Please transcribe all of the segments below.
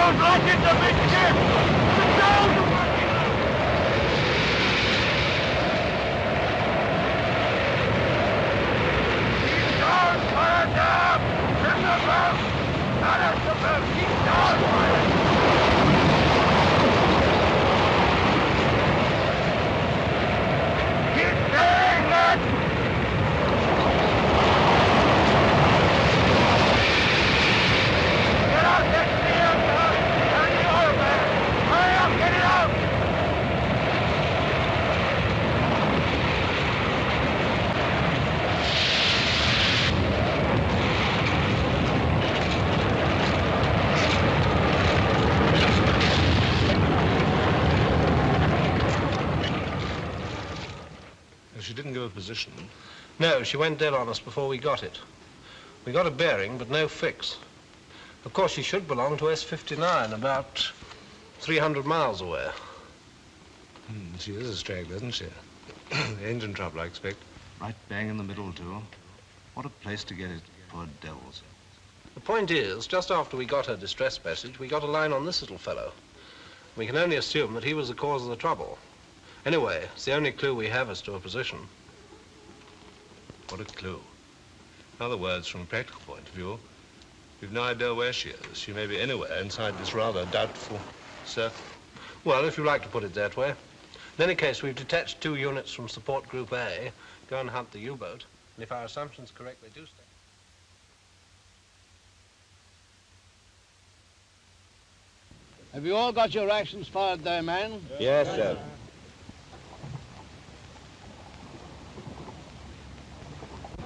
Don't let it to be ship! Don't let it! Keep down, fire down! In the boat! Not at the boat! Keep down, fire! Keep doing that! Get out next to the aircraft! Turn the oil back! Hurry up, get it out! She didn't give a position. No, she went dead on us before we got it. We got a bearing, but no fix. Of course, she should belong to S-59, about 300 miles away. She is a straggler, isn't she? Engine trouble, I expect. Right bang in the middle, too. What a place to get it, poor devils. The point is, just after we got her distress message, we got a line on this little fellow. We can only assume that he was the cause of the trouble. Anyway, it's the only clue we have as to her position. What a clue. In other words, from a practical point of view, we've no idea where she is. She may be anywhere inside this rather doubtful circle. Well, if you like to put it that way. In any case, we've detached 2 units from support group A, go and hunt the U-boat, and if our assumption's correct, they do stay. Have you all got your rations fired there, man? Yes, sir.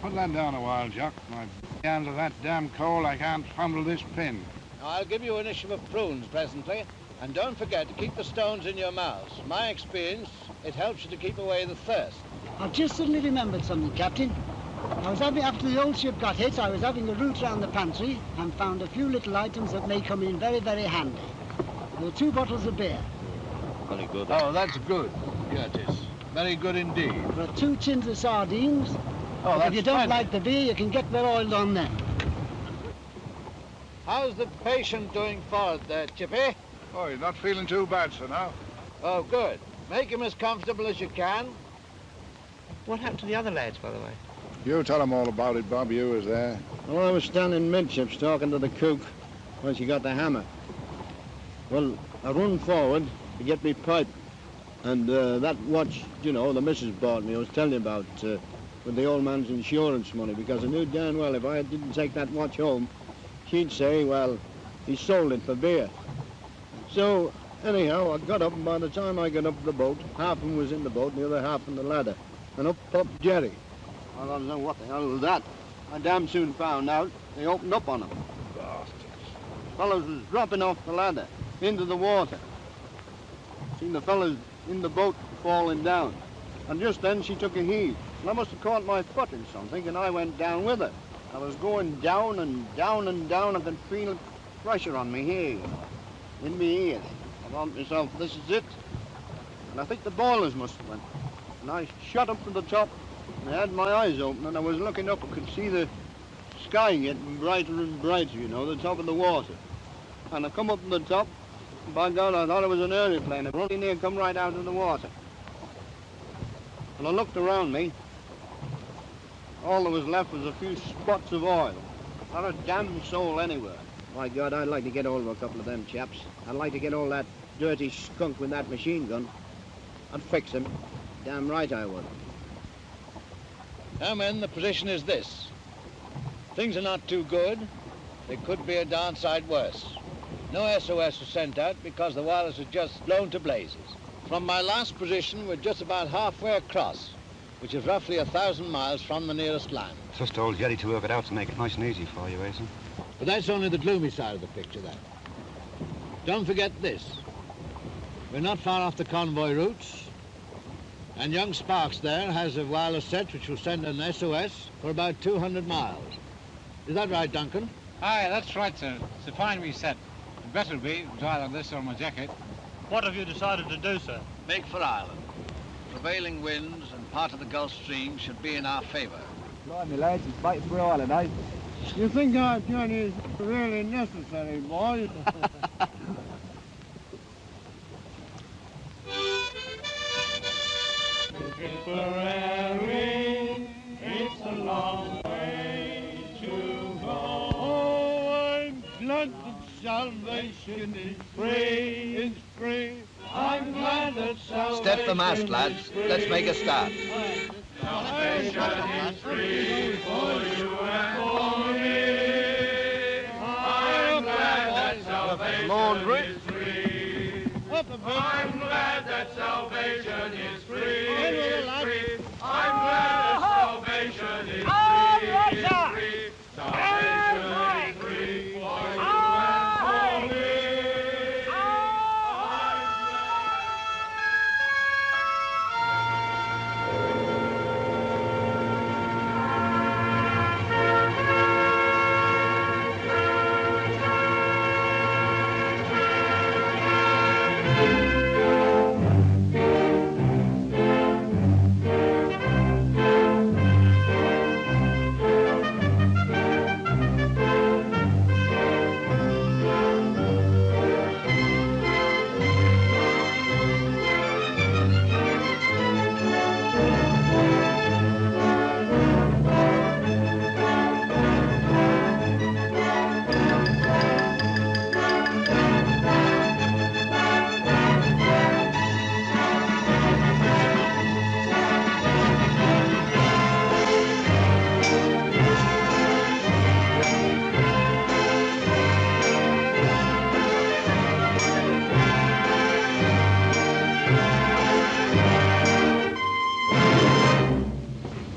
Put that down a while, Jock. My hands are that damn cold I can't fumble this pin. Now, I'll give you an issue of prunes presently, and don't forget to keep the stones in your mouths. My experience, it helps you to keep away the thirst. I've just suddenly remembered something, Captain. After the old ship got hit, I was having a route around the pantry and found a few little items that may come in very, very handy. There were 2 bottles of beer. Very good. Oh, that's good. Yeah, it is. Very good indeed. There are 2 tins of sardines. Oh, that's if you don't fine. like the beer, you can get well oiled on them. How's the patient doing forward there, Chippy? Oh, he's not feeling too bad, sir, now. Oh, good. Make him as comfortable as you can. What happened to the other lads, by the way? You tell him all about it, Bob. You was there. Well, I was standing midships talking to the cook when she got the hammer. Well, I run forward to get me pipe. And that watch, you know, the missus bought me, I was telling you about, with the old man's insurance money, because I knew darn well if I didn't take that watch home, she'd say, well, he sold it for beer. So, anyhow, I got up, and by the time I got up the boat, half of them was in the boat, and the other half on the ladder. And up popped Jerry. I don't know what the hell was that. I damn soon found out. They opened up on him. Bastards. Fellows was dropping off the ladder into the water. Seen the fellows in the boat falling down. And just then she took a heave. And I must have caught my foot in something, and I went down with her. I was going down and down and down. I could feel pressure on me here, you know, in my ear. I thought to myself, this is it. And I think the boilers must have went. And I shot up to the top, and I had my eyes open, and I was looking up. I could see the sky getting brighter and brighter, you know, the top of the water. And I come up to the top, and by God, I thought it was an airplane. It really near come right out of the water. And I looked around me. All there was left was a few spots of oil. Not a damn soul anywhere. My God, I'd like to get hold of a couple of them chaps. I'd like to get all that dirty skunk with that machine gun. I'd fix him. Damn right I would. Now, men, the position is this. Things are not too good. There could be a downside worse. No SOS was sent out because the wireless had just blown to blazes. From my last position, we're just about halfway across, which is roughly 1,000 miles from the nearest land. Just told Jerry to work it out to make it nice and easy for you, Asen. But that's only the gloomy side of the picture, then. Don't forget this. We're not far off the convoy routes, and young Sparks there has a wireless set which will send an SOS for about 200 miles. Is that right, Duncan? Aye, that's right, sir. It's a fine wee set. It better be, it was either this or my jacket. What have you decided to do, sir? Make for Ireland. Prevailing winds and part of the Gulf Stream should be in our favour. Blimey, lads, it's fighting for Ireland, eh? You think our journey is really necessary, boys? glad that salvation is free, is free. I'm glad that salvation Step the mast, lads. Let's make a start. Salvation is free for you and for me. I'm glad that salvation is free. I'm glad that salvation is free. I'm glad that salvation is free. Salvation is free for you and for me.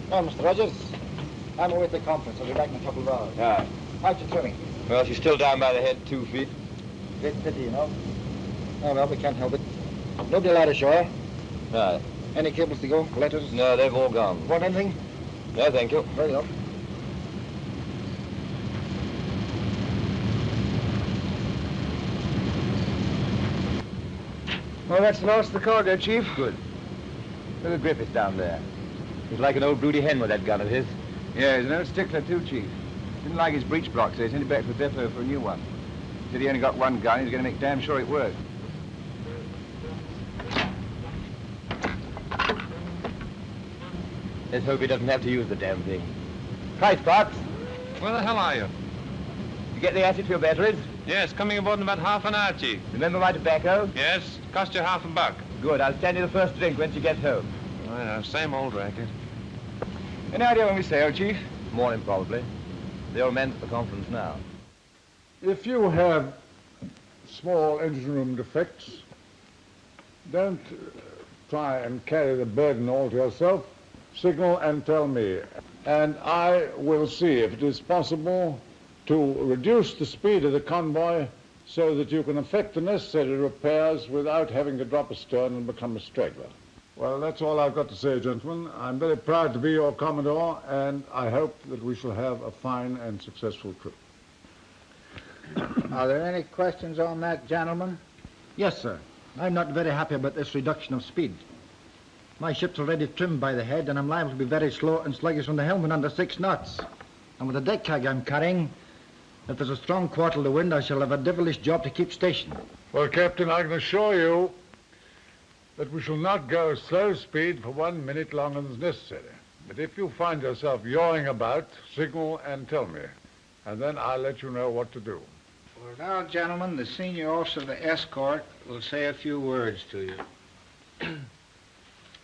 Well, Mr. Rogers, I'm away at the conference. I'll be back in a couple of hours. Aye. How's your swimming? Well, she's still down by the head, 2 feet. Great pity, you know. Oh, well, we can't help it. Nobody allowed ashore. Aye. Any cables to go? Letters? No, they've all gone. Want anything? No, thank you. Very well. Well, that's lost the cargo, Chief. Good. Look at Griffiths down there. He's like an old broody hen with that gun of his. Yeah, he's an old stickler too, Chief. Didn't like his breech block, so he sent it back to the depot for a new one. Said he only got one gun, he was going to make damn sure it worked. Let's hope he doesn't have to use the damn thing. Christ, Fox. Where the hell are you? You get the acid for your batteries? Yes, coming aboard in about half an hour, Chief. Remember my tobacco? Yes, cost you $1/2. Good, I'll stand you the first drink when she gets home. I know, same old racket. Any idea when we sail, Chief? Morning, probably. The old man's at the conference now. If you have small engine room defects, don't try and carry the burden all to yourself. Signal and tell me, and I will see if it is possible to reduce the speed of the convoy so that you can effect the necessary repairs without having to drop a stern and become a straggler. Well, that's all I've got to say, gentlemen. I'm very proud to be your Commodore, and I hope that we shall have a fine and successful trip. Are there any questions on that, gentlemen? Yes, sir. I'm not very happy about this reduction of speed. My ship's already trimmed by the head, and I'm liable to be very slow and sluggish on the helm when under 6 knots. And with the deck keg I'm carrying, if there's a strong quarter of the wind, I shall have a devilish job to keep station. Well, Captain, I can assure you that we shall not go slow speed for 1 minute longer than is necessary. But if you find yourself yawing about, signal and tell me, and then I'll let you know what to do. Well, now, gentlemen, the senior officer of the escort will say a few words to you.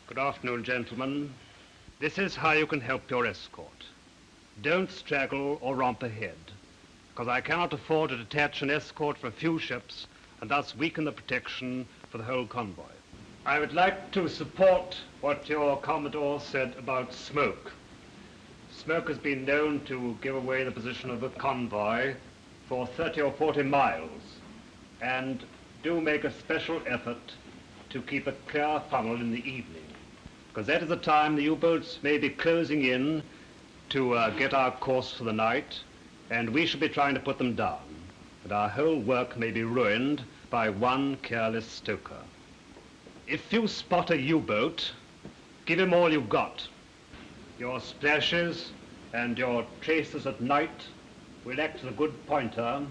Good afternoon, gentlemen. This is how you can help your escort. Don't straggle or romp ahead, because I cannot afford to detach an escort for a few ships and thus weaken the protection for the whole convoy. I would like to support what your Commodore said about smoke. Smoke has been known to give away the position of the convoy for 30 or 40 miles, and do make a special effort to keep a clear funnel in the evening, because that is the time the U-boats may be closing in to get our course for the night, and we shall be trying to put them down, and our whole work may be ruined by one careless stoker. If you spot a U-boat, give him all you've got. Your splashes and your traces at night will act as a good pointer,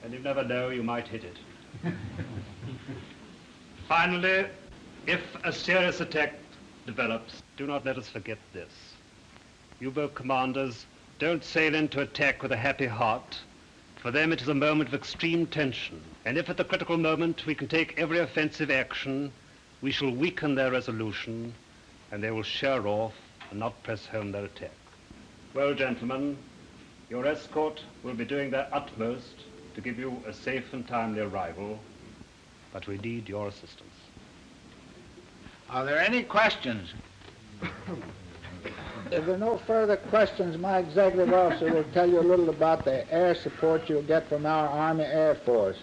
and you never know, you might hit it. Finally, if a serious attack develops, do not let us forget this. U-boat commanders don't sail into attack with a happy heart, For them it is a moment of extreme tension, and if at the critical moment we can take every offensive action, we shall weaken their resolution, and they will sheer off and not press home their attack. Well, gentlemen, your escort will be doing their utmost to give you a safe and timely arrival, but we need your assistance. Are there any questions? If there are no further questions, my executive officer will tell you a little about the air support you'll get from our Army Air Force.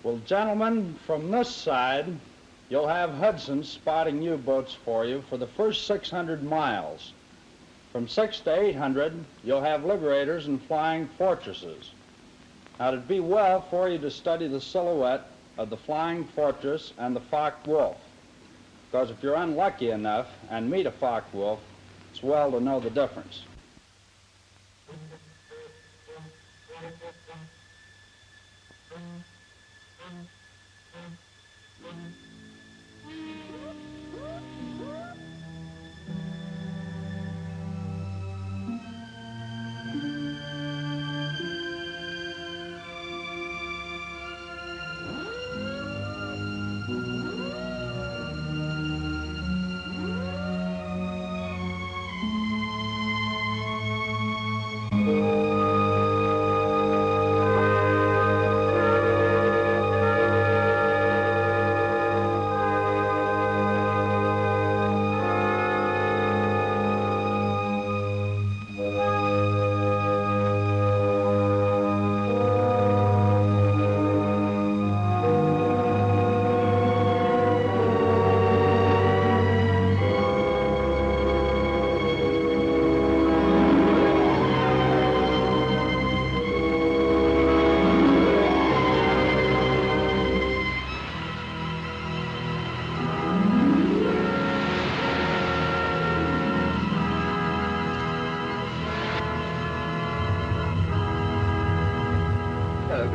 Well, gentlemen, from this side, you'll have Hudson spotting U-boats for you for the first 600 miles. From 6 to 800, you'll have Liberators and Flying Fortresses. Now, it'd be well for you to study the silhouette of the Flying Fortress and the Focke-Wulf, because if you're unlucky enough and meet a Focke-Wulf, it's well to know the difference.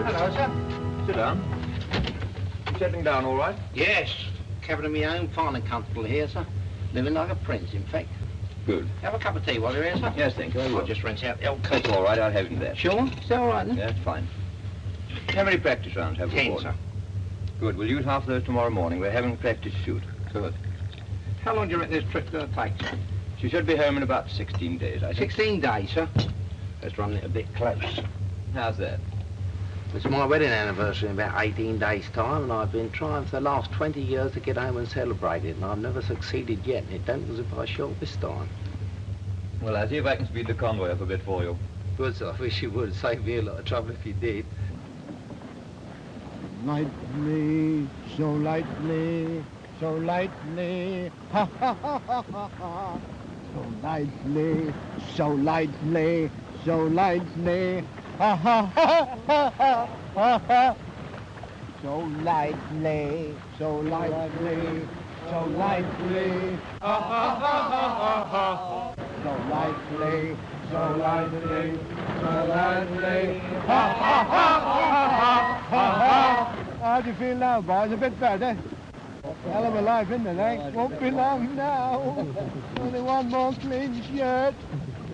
Hello, sir. Sit down. You settling down all right? Yes. Cabin of my own, fine and comfortable here, sir. Living like a prince, in fact. Good. Have a cup of tea while you're here, sir? Yes, thank you. I'll just rinse out the old That's all right. I'll have you there. Sure? Is that all right, then? Yeah, that's fine. How many practice rounds have we? 10, fought? sir. Good. We'll use half of those tomorrow morning. We're having a practice shoot. Good. How long do you reckon this trip's going to take, sir? She should be home in about 16 days, I think. 16 days, sir? Let's run it a bit close. How's that? It's my wedding anniversary in about 18 days' time, and I've been trying for the last 20 years to get home and celebrate it, and I've never succeeded yet, and it don't look as if I shall this time. Well, I'll see if I can speed the convoy up a bit for you. Good, sir. I wish you would. Save me a lot of trouble if you did. Lightly, so lightly, so lightly, ha ha ha ha ha ha. So lightly, so lightly, so lightly, ha ha ha ha ha ha ha. So lightly, so lightly, so lightly, ha ha ha ha ha ha. So lightly, so lightly, so lightly, ha ha ha ha ha ha ha. How do you feel now, boys? A bit better? Hell of a life, isn't it, eh? Won't be long now. Only one more clean shirt.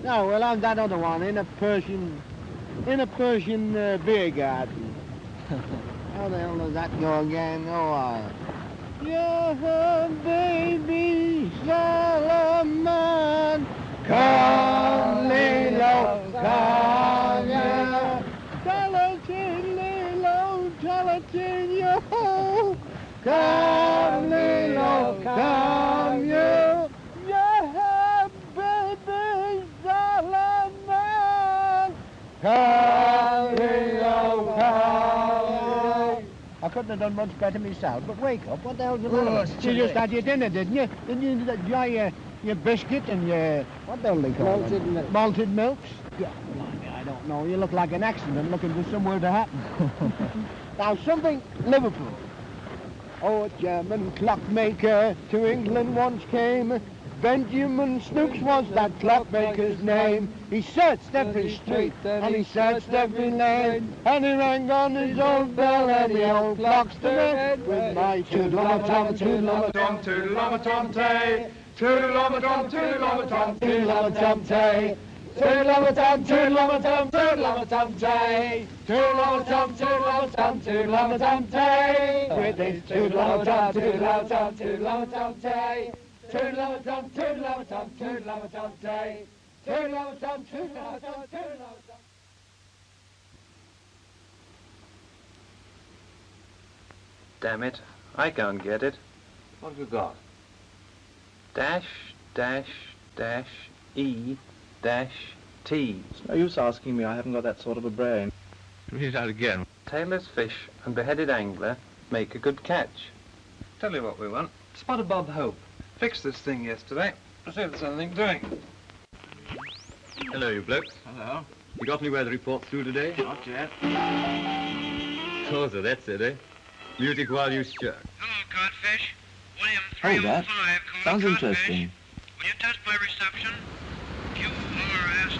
No, we'll have that other one in a Persian beer garden. How the hell does that go again? Oh, yeah, baby Solomon, come, Lilo, come, yeah. Talatin, Lilo, Talatin, yo. Come, Lilo, come, you. Yeah, baby Solomon, come, Lilo, come. I couldn't have done much better myself, but wake up, what the hell's the matter? You just had your dinner, didn't you? Didn't you enjoy your biscuit and your, what the hell they call Malted them? milk. Malted milks? Yeah, blimey, I don't know. You look like an accident looking for somewhere to happen. Now, something Liverpool. Oh, a German clockmaker to England once came. Benjamin Snooks was that clockmaker's name. He searched every street and he searched every lane, and he rang on his old bell and the old clocks to red with my toodle-om-tom, toodle-om-tom, toodle-om-tom-tay, toodle-om-tom, toodle-om-tom, toodle-om-tom-tay. Toodle-um-a-tum, toodle-um-a-tum, toodle-um-a-tum-tay. Toodle-um-a-tum, toodle-um-a-tum, toodle-um-a-tum-tay. With his toodle-um-a-tum, toodle-um-a-tum, toodle-um-a-tum-tay. Toodle-um-a-tum, toodle-um-a-tum, toodle-um-a-tum-tay. Toodle-um-a-tum, toodle-um-a-tum, toodle-um-a-tum. Damn it, I can't get it. What have you got? Dash, dash, dash, E, dash, T. It's no use asking me, I haven't got that sort of a brain. Read it out again. Tailless fish and beheaded angler make a good catch. Tell you what we want. Spotted Bob Hope. Fixed this thing yesterday. Let's see if there's anything doing. Hello, you blokes. Hello. You got any weather report through today? Not yet. Oh, so that's it, eh? Music while you shirk. Hello, Codfish. William Oh, that 305 calling sounds Codfish. interesting. Will you test my reception? QRSTUVWXYZ.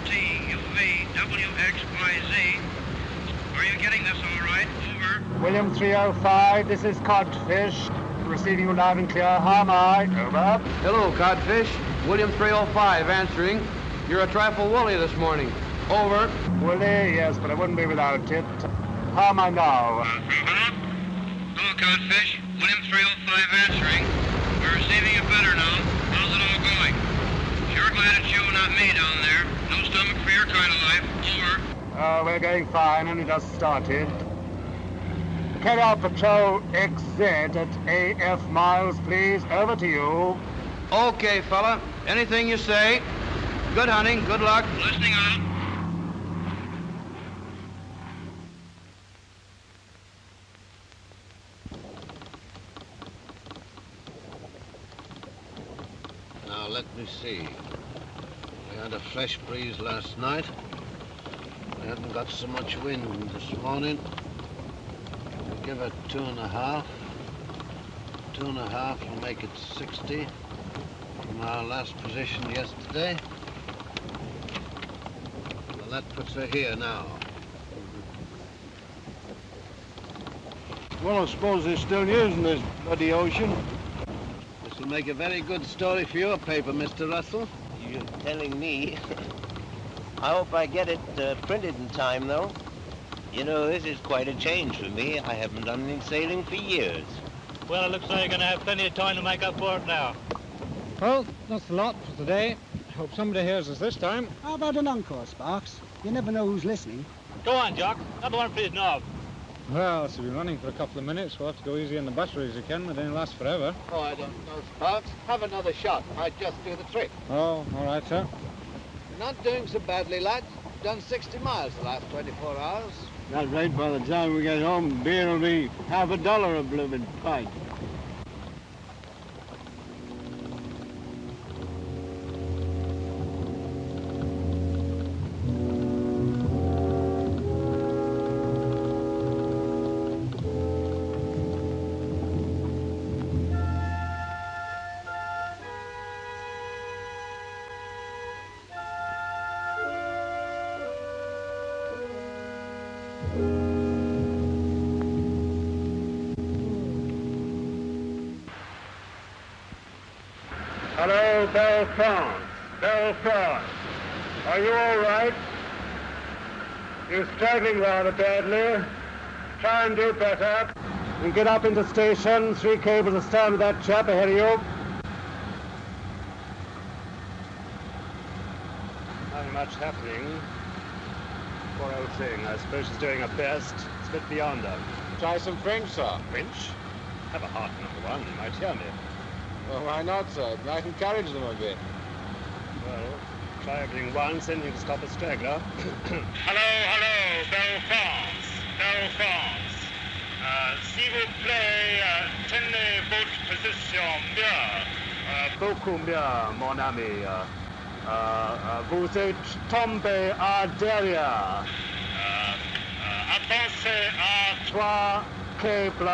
Are you getting this all right? Over. William 305, this is Codfish. Receiving you loud and clear. How am I? Over. Hello, Codfish. William 305 answering. You're a trifle woolly this morning. Over. Woolly, yes, but I wouldn't be without it. How am I now? Hello, Codfish. William 305 answering. We're receiving you better now. How's it all going? Sure glad it's you, not me down there. No stomach for your kind of life. Over. We're going fine, only just started. Carry out patrol XZ at AF miles, please. Over to you. Okay, fella. Anything you say. Good hunting. Good luck. Listening up. Now, let me see. We had a fresh breeze last night. We hadn't got so much wind this morning. We'll give it 2.5. 2.5 will make it 60 from our last position yesterday. Well, that puts her here now. Well, I suppose they're still using this bloody ocean. This will make a very good story for your paper, Mr. Russell. You're telling me. I hope I get it printed in time, though. You know, this is quite a change for me. I haven't done any sailing for years. Well, it looks like you're going to have plenty of time to make up for it now. Well, that's a lot for today. Hope somebody hears us this time. How about an encore, Sparks? You never know who's listening. Go on, Jock. Another one for his knob. Well, it's been running for a couple of minutes. We'll have to go easy on the batteries again. It didn't last forever. Oh, I don't know, Sparks. Have another shot. Might just do the trick. Oh, all right, sir. You're not doing so badly, lad. Done 60 miles the last 24 hours. That's right, by the time we get home, beer will be $50 a blooming pint. Hello, Belfast. Belfast. Are you all right? You're struggling rather badly. Try and do better. And get up into station. 3 cables astern with that chap ahead of you. Nothing much happening. Poor old thing. I suppose she's doing her best. It's a bit beyond her. Try some French, sir. French? Have a heart, number one. You might hear me. Well, why not, sir? I can encourage them a bit. Well, try everything once, then you can stop a straggler. Hello, Belfast. Belfast. S'il vous plaît, tenez votre position mieux. Beaucoup mieux, mon ami. Vous êtes tombé à derrière. Avancez à 3 câbles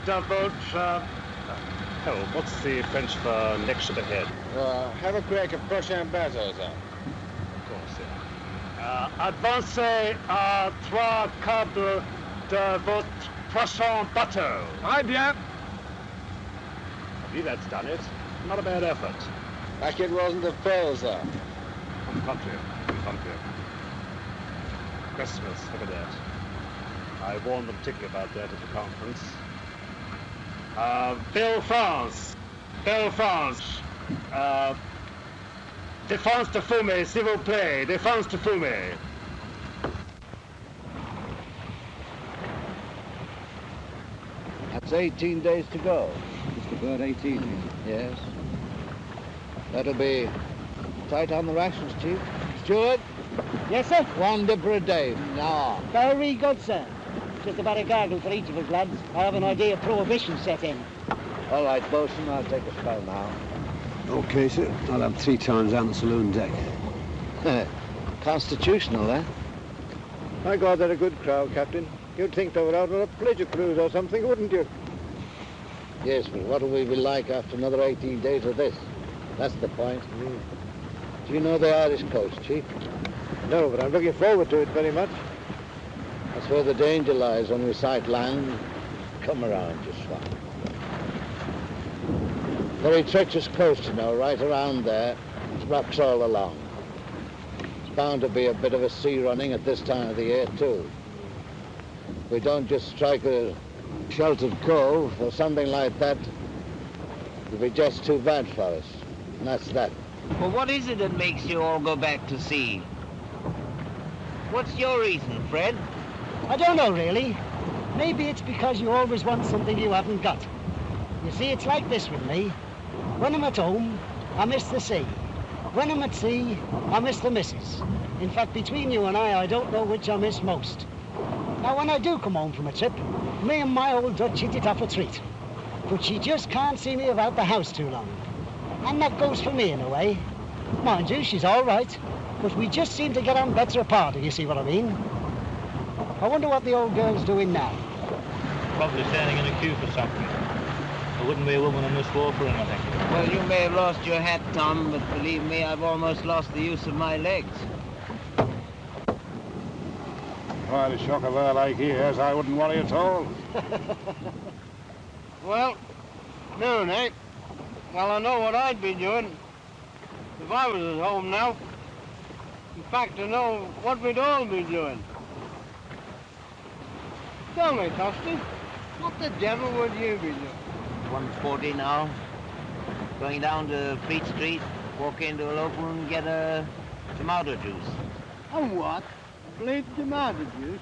de votre... Oh, what's the French for next ship ahead? Have a crack at Prussian batters, sir. Of course, yeah. Avancez à 3 câbles de votre prochain bateau. Aye, bien. I believe that's done it. Not a bad effort. Like it wasn't a fail, sir. On the contrary. front here. Christmas, look at that. I warned them particularly about that at the conference. Bill France. Défense de fumée, s'il vous plaît. Défense de fumée. That's 18 days to go. Just about 18. Yes. That'll be tight on the rations, Chief. Steward? Yes, sir? 1 dipper a day. No. Very good, sir. Just about a gargle for each of us, lads. I have an idea of prohibition set in. All right, Bosun, I'll take a spell now. Okay, sir. I'll have 3 times down the saloon deck. Constitutional, eh? My God, they're a good crowd, Captain. You'd think they were out on a pleasure cruise or something, wouldn't you? Yes, but what will we be like after another 18 days of this? That's the point. Do you know the Irish coast, Chief? No, but I'm looking forward to it very much. That's where the danger lies when we sight land. Come around, you swap. Very treacherous coast, you know, right around there. It's rocks all along. It's bound to be a bit of a sea running at this time of the year, too. If we don't just strike a sheltered cove or something like that, it'll be just too bad for us. And that's that. Well, what is it that makes you all go back to sea? What's your reason, Fred? I don't know, really. Maybe it's because you always want something you haven't got. You see, it's like this with me. When I'm at home, I miss the sea. When I'm at sea, I miss the missus. In fact, between you and I don't know which I miss most. Now, when I do come home from a trip, me and my old Dutch hit it off a treat. But she just can't see me about the house too long. And that goes for me in a way. Mind you, she's all right. But we just seem to get on better apart, if you see what I mean. I wonder what the old girl's doing now. Probably standing in a queue for something. There wouldn't be a woman on this wharf or anything. Well, you may have lost your hat, Tom, but believe me, I've almost lost the use of my legs. Well, the shock of her like he has, I wouldn't worry at all. Well, noon, eh? Well, I know what I'd be doing if I was at home now. In fact, I know what we'd all be doing. Tell me, Toasty, what the devil would you be doing? 1:40 now. Going down to Fleet Street, walk into a local and get a tomato juice. A what? A bleep tomato juice?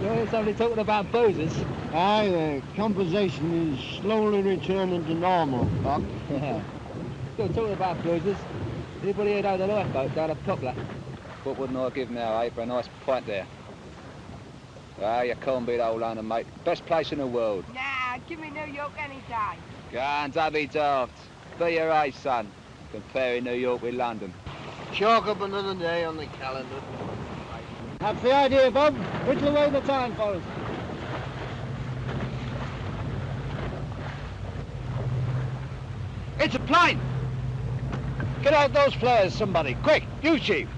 You're somebody talking about boozers. Aye, the conversation is slowly returning to normal, Doc. Still talking about boozers. Anybody here know the lifeboat down at Poplar? What wouldn't I give now, eh, for a nice pint there? Ah, you can't beat old London, mate. Best place in the world. Nah, give me New York any time. Go on, don't be daft. Be your age, son. Comparing New York with London. Chalk up another day on the calendar. That's the idea, Bob. Whittle away the time for us. It's a plane! Get out those flares, somebody. Quick, you, Chief.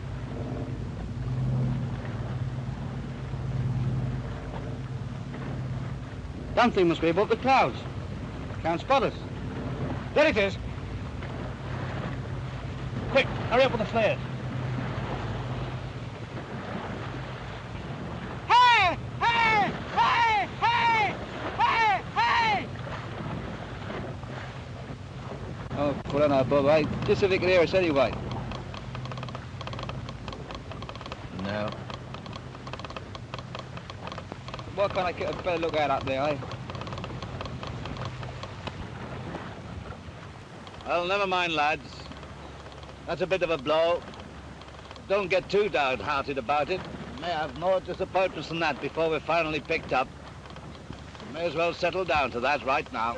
That thing must be above the clouds. Can't spot us. There it is. Quick, hurry up with the flares. Hey! Hey! Hey! Hey! Hey! Hey! Oh, well, I don't know, Bob, eh? Just if he could hear us anyway. No. Why can't I get a better look out up there, eh? Well, never mind, lads. That's a bit of a blow. Don't get too downhearted about it. We may have more disappointments than that before we're finally picked up. We may as well settle down to that right now.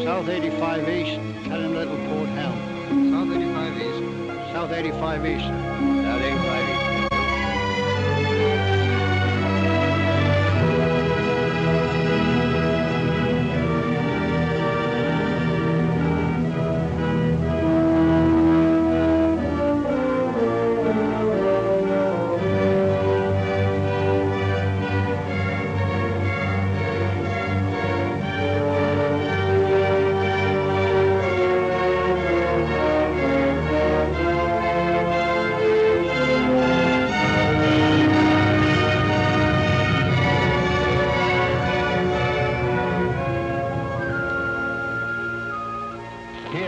South 85 East, Cannon Little Port Helm. South 85 East. South 85 East. South 85 East.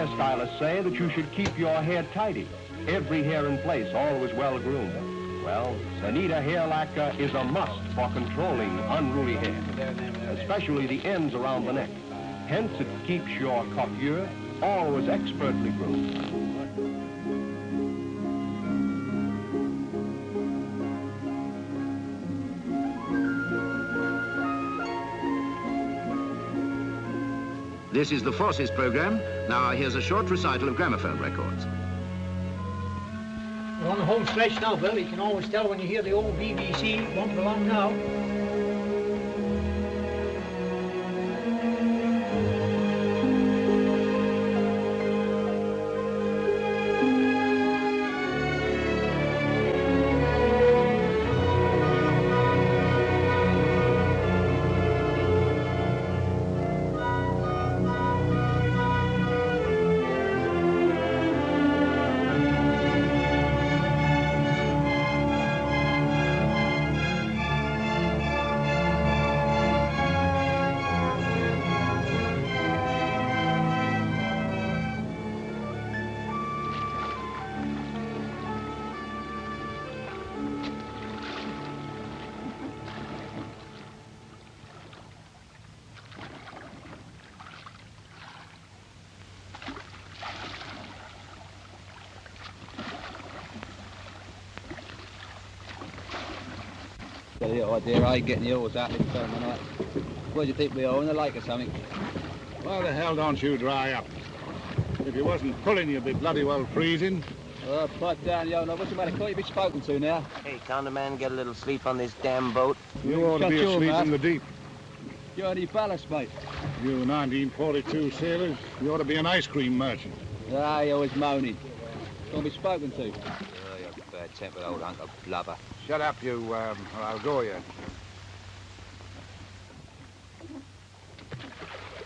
hairstylists say that you should keep your hair tidy, every hair in place, always well groomed. Well, Sanita Hair Lacquer is a must for controlling unruly hair, especially the ends around the neck. Hence, it keeps your coiffure always expertly groomed. This is the Forces program. Now here's a short recital of gramophone records. We're on the home stretch now, Bill. You can always tell when you hear the old BBC bumping along now. The idea, I getting the oars out in the summer night. What do you think we are, in the lake or something? Why the hell don't you dry up? If you wasn't pulling, you'd be bloody well freezing. Pipe down, yo. Now, what's the matter? Can't you be spoken to now? Hey, can't a man get a little sleep on this damn boat? You ought to be asleep in the deep. You any ballast, mate? You 1942 sailors, you ought to be an ice cream merchant. Ah, you're always moaning. Can't be spoken to. Oh, you're a bad-tempered old hunk of blubber. Shut up, you, or I'll go you.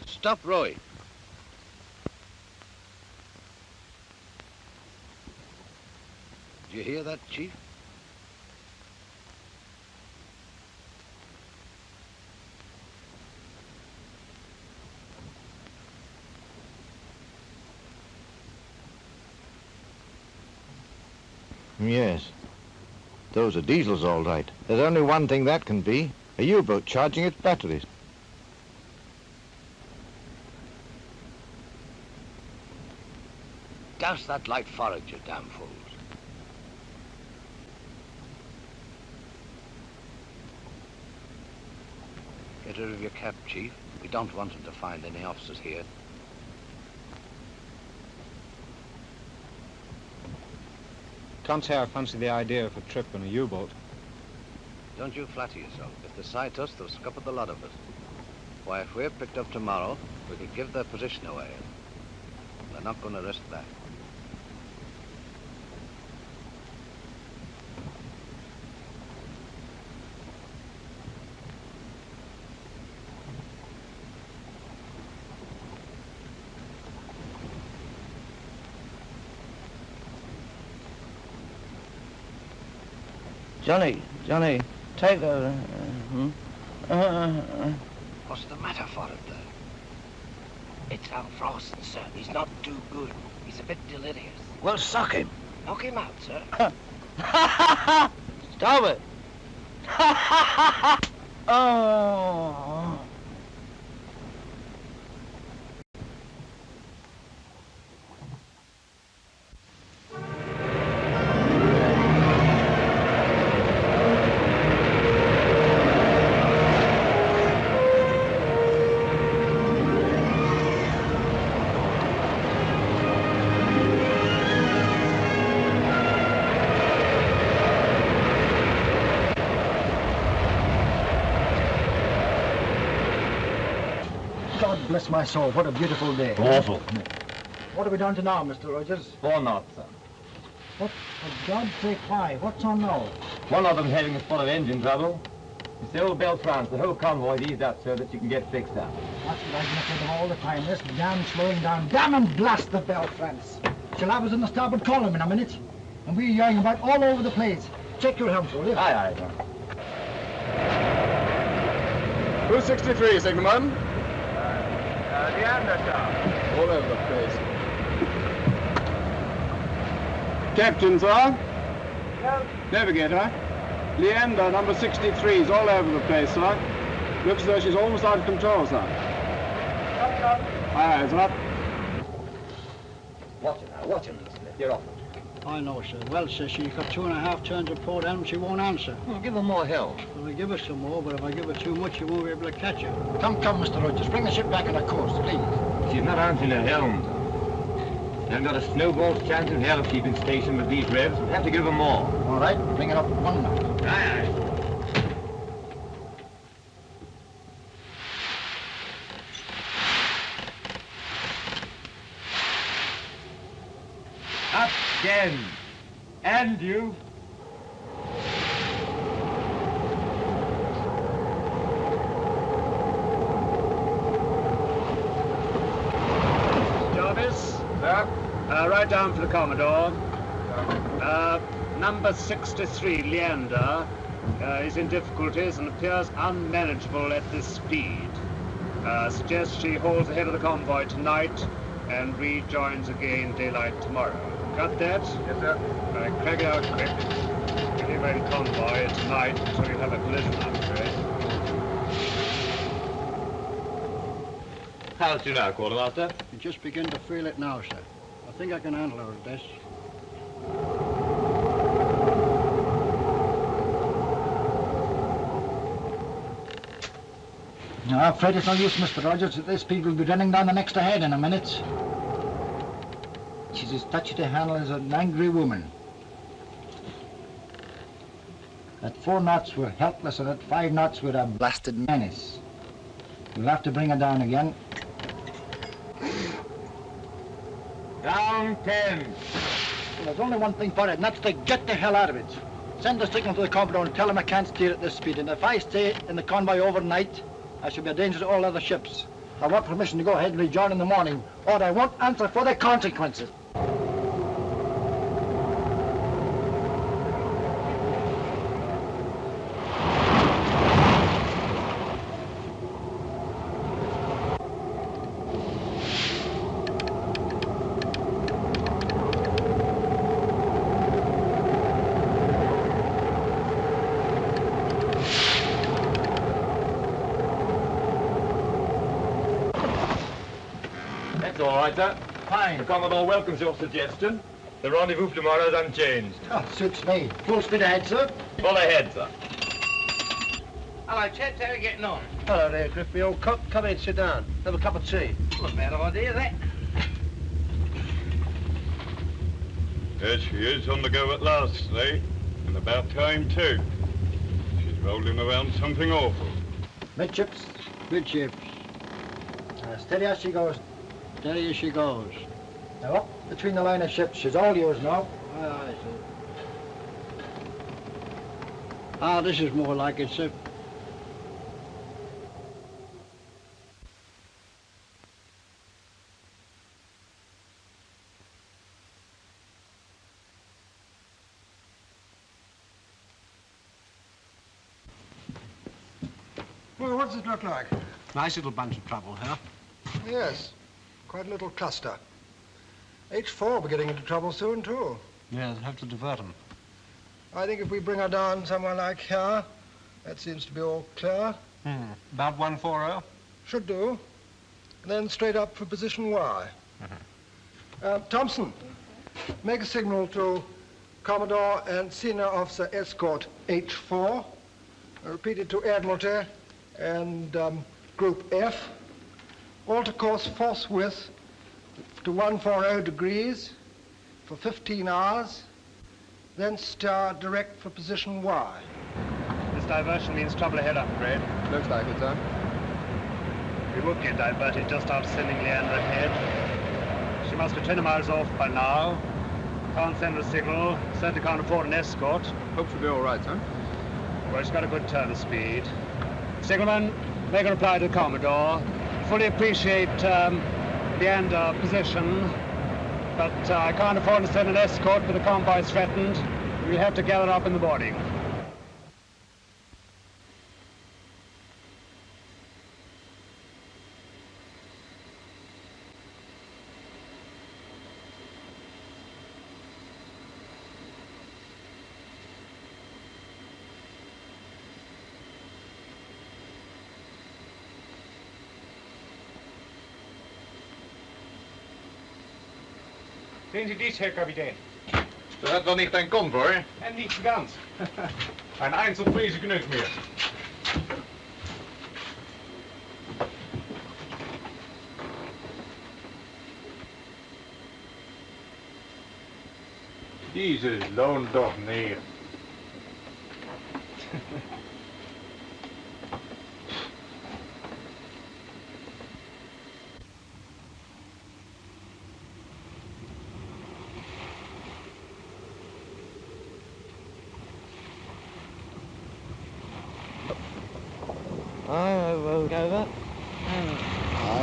Stop, Roy. Did you hear that, Chief? Yes. Those are diesels, all right. There's only one thing that can be. A U-boat charging its batteries. Douse that light forage, you damn fools. Get rid of your cap, Chief. We don't want them to find any officers here. Can't say I fancy the idea of a trip on a U-boat. Don't you flatter yourself. If they sight us, they'll scupper the lot of us. Why, if we're picked up tomorrow, we could give their position away. They're not going to risk that. Johnny, take over. What's the matter for it, there? It's Al Frost, sir. He's not too good. He's a bit delirious. Well, suck him. Knock him out, sir. Stop it. Oh. Bless my soul, what a beautiful day. Awful. What are we down to now, Mr. Rogers? 4 knots, sir. What, for God's sake, why? What's on now? One of them having a spot of engine trouble. It's the old Belle France, the whole convoy eased up, sir, that you can get fixed up. That's what I've been afraid of all the time. This damn slowing down. Damn and blast the Belle France. She'll have us in the starboard column in a minute. And we're yawing about all over the place. Check your helm, will you? Aye, aye, sir. 263, signalman. The undertop. All over the place. Captain, sir? Navigator? Leander, number 63, is all over the place, sir. Looks as though she's almost out of control, sir. Aye, sir. Watch it now, watch it. You're off. I know, sir. Well, sir, she's got 2.5 turns of port and she won't answer. Well, give her more help. Well, I give her some more, but if I give her too much, she won't be able to catch her. Come, Mr. Rogers. Bring the ship back on her course, please. She's not answering her helm. You haven't got a snowball's chance in hell of keeping station with these revs. We'll have to give her more. All right, bring it up 1 knot. Aye, aye. Up again. And you. Jarvis? Right down for the Commodore. Number 63, Leander, is in difficulties and appears unmanageable at this speed. Suggests she hauls ahead of the convoy tonight and rejoins again daylight tomorrow. Got that? Yes, sir. Crack it out quick. We'll leave the convoy tonight until you have a collision, I'm afraid. How's she now, Quartermaster? You just begin to feel it now, sir. I think I can handle her at this. No, I'm afraid it's no use, Mr. Rogers. At this speed, we'll be running down the next ahead in a minute. She's as touchy to handle as an angry woman. At 4 knots, we're helpless, and at 5 knots, we're a blasted menace. We'll have to bring her down again. Down 10. Well, there's only one thing for it, and that's to get the hell out of it. Send a signal to the Commodore and tell him I can't steer at this speed, and if I stay in the convoy overnight, I shall be a danger to all other ships. I want permission to go ahead and rejoin in the morning, or I won't answer for the consequences. That's all right, sir. Fine. The Commodore welcomes your suggestion. The rendezvous for tomorrow is unchanged. Oh, suits me. Full speed ahead, sir. Full ahead, sir. Hello, chaps. How are you getting on? Hello there, Griffey, old cock. Come in, sit down. Have a cup of tea. Not a bad idea, that. There she is, on the go at last, eh? And about time, too. She's rolling around something awful. Midships. Midships. Steady as she goes. Steady as she goes. Now up between the line of ships. She's all yours now. Aye, aye, sir. Ah, this is more like it, sir. Well, what does it look like? Nice little bunch of trouble, huh? Yes, quite a little cluster. H4 will be getting into trouble soon, too. Yeah, they'll have to divert them. I think if we bring her down somewhere like here, that seems to be all clear. About 140? Should do. And then straight up for position Y. Thompson, make a signal to Commodore and Senior Officer Escort H4. Repeat it to Admiralty and Group F. Alter course forthwith to 140 degrees for 15 hours, then steer direct for position Y. This diversion means trouble ahead, I'm afraid. Looks like it, sir. We would get diverted just after sending Leander ahead. She must be 20 miles off by now. Can't send a signal, certainly can't afford an escort. Hope she'll be all right, sir. Well, she's got a good turn of speed. Signalman, make a reply to the Commodore. Fully appreciate Leander position, but I can't afford to send an escort with the convoy threatened. We have to gather up in the morning. Sehen Sie dies, Herr Kapitän. Das hat doch nicht ein Convoy. Nicht ganz. Ein Einzelfriese genügt mir. Dieses lohnt doch nicht. I won't over.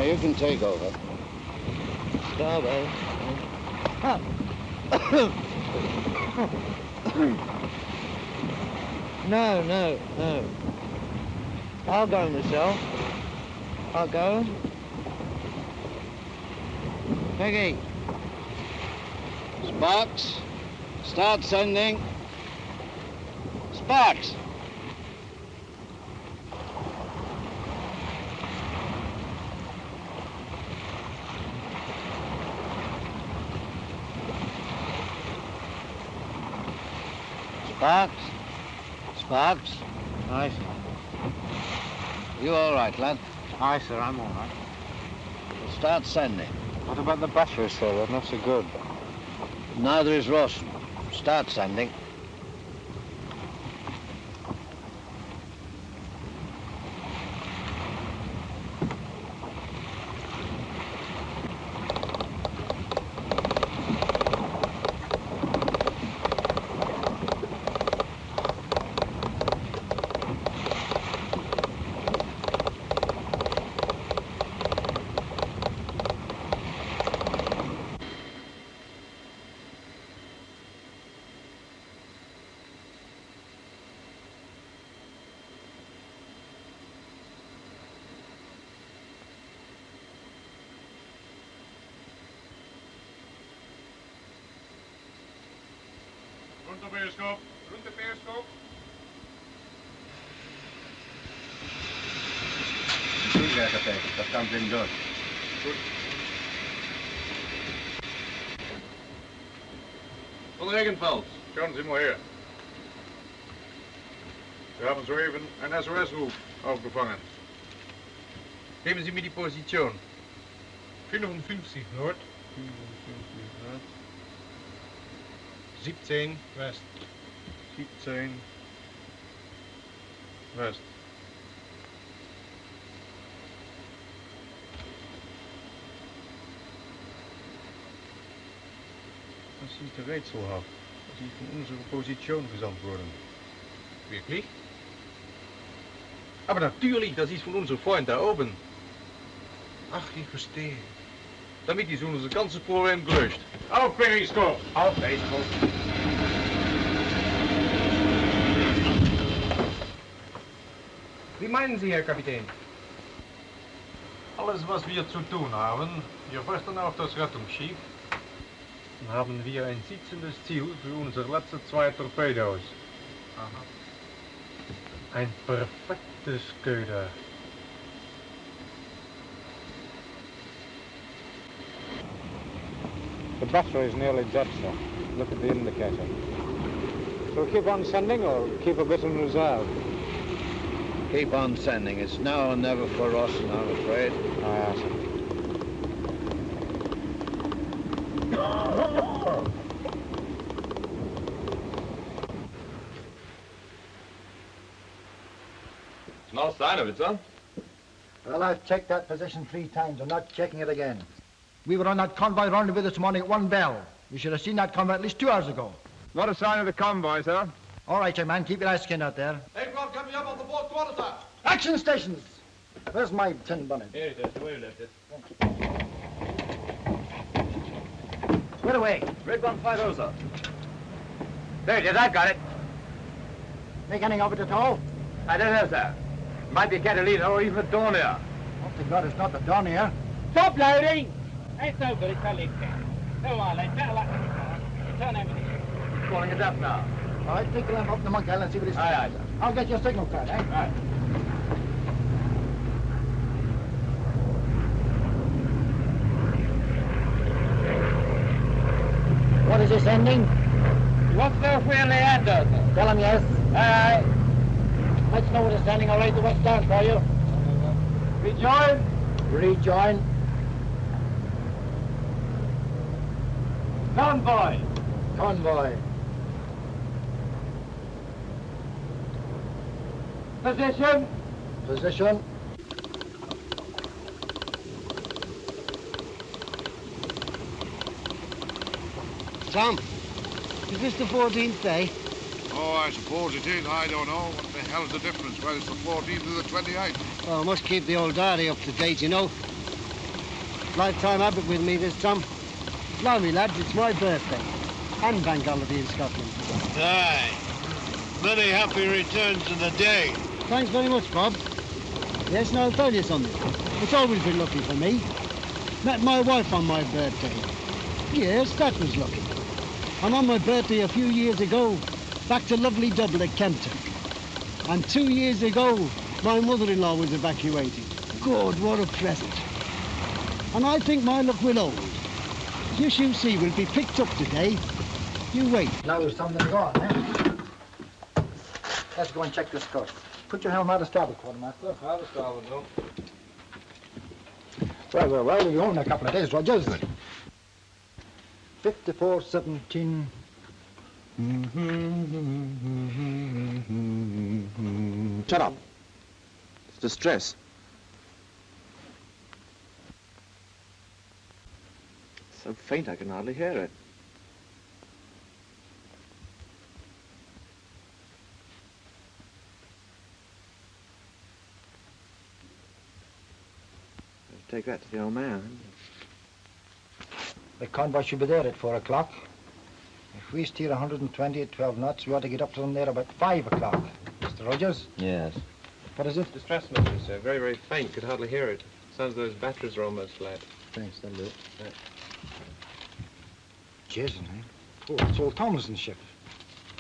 You can take over. Starboard. No. I'll go myself. I'll go. Peggy. Sparks, start sending. Sparks! Sparks? Aye, sir. You all right, lad? Aye, sir, I'm all right. We'll start sending. What about the batteries, sir? They're not so good. Neither is Rawson. Start sending. Runterperiscoop. Runterperiscoop. Goed, ja, kapitein. Dat kan in door. Goed. Von Regenfeld. Schauen Sie mal her. Wir haben soeben einen SOS-Ruf aufgefangen. Geben Sie mir die Position. 55 Nord. 17 West. 17 West. Das ist der rätselhaft, dass Sie von unserer Position gesandt wurden. Wirklich? Aber natürlich, das ist von unserem Freund da oben. Ach, ich verstehe. Damit ist unser ganzes Problem gelöst. Auf Periskop! Auf Periskop! Wie meinen Sie, Herr Kapitän? Alles, was wir zu tun haben, wir warten auf das Rettungsschiff. Dann haben wir ein sitzendes Ziel für unsere letzten 2 Torpedos. Aha. Ein perfektes Köder. The battery is nearly dead, sir. Look at the indicator. Shall we keep on sending or keep a bit in reserve? Keep on sending. It's now or never for us, I'm afraid. Aye, sir. No sign of it, sir. Well, I've checked that position 3 times. I'm not checking it again. We were on that convoy rendezvous this morning at 1 bell. We should have seen that convoy at least 2 hours ago. Not a sign of the convoy, sir. All right, young man, keep your eyes skinned out there. Aircraft coming up on the port quarter. Action stations! Where's my tin bonnet? Here it is, the way you left it. Where away? Red 150, sir. There it is, I've got it. Make anything of it at all? I don't know, sir. Might be a Catalina or even a Dornier. Oh, thank God it's not the Dornier. Stop loading! It's no good, it's a leak can. Never mind, lad. Better luck next time. Turn everything. Calling it up now. All right, take the lamp up the monkey island and see what he's Aye, aye, sir. I'll get your signal card, eh? Right. he sending? What's the friendly answer? Tell him yes. Aye. Let's know what he's sending. I'll write the west down for you. Rejoin. Rejoin. Convoy. Convoy. Position. Position. Tom, is this the 14th day? Oh, I suppose it is. I don't know. What the hell's the difference whether it's the 14th or the 28th? Oh, I must keep the old diary up to date, you know. Lifetime habit with me this Tom. Blimey, lads, it's my birthday. And bank holiday in Scotland. Aye. Many happy returns to the day. Thanks very much, Bob. Yes, and I'll tell you something. It's always been lucky for me. Met my wife on my birthday. Yes, that was lucky. And on my birthday a few years ago, back to lovely Dublin at Kempton. And 2 years ago, my mother-in-law was evacuated. God, what a present. And I think my luck will hold. Yes, you see, we'll be picked up today. You wait. Now there's something gone, eh? Let's go and check this course. Put your helm out of starboard, quartermaster. Out of starboard, no. Well, we'll be home in a couple of days, Rogers. 54-17. Shut up. It's distress. It's so faint I can hardly hear it. Take that to the old man. The convoy should be there at 4 o'clock. If we steer 120 at 12 knots, we ought to get up to them there about 5 o'clock. Mr. Rogers? Yes. What is it? Distress message, sir. Very, very faint. Could hardly hear it. Sounds those batteries are almost flat. Thanks, that'll do it. Jason, eh? Oh, it's old Thomason's ship.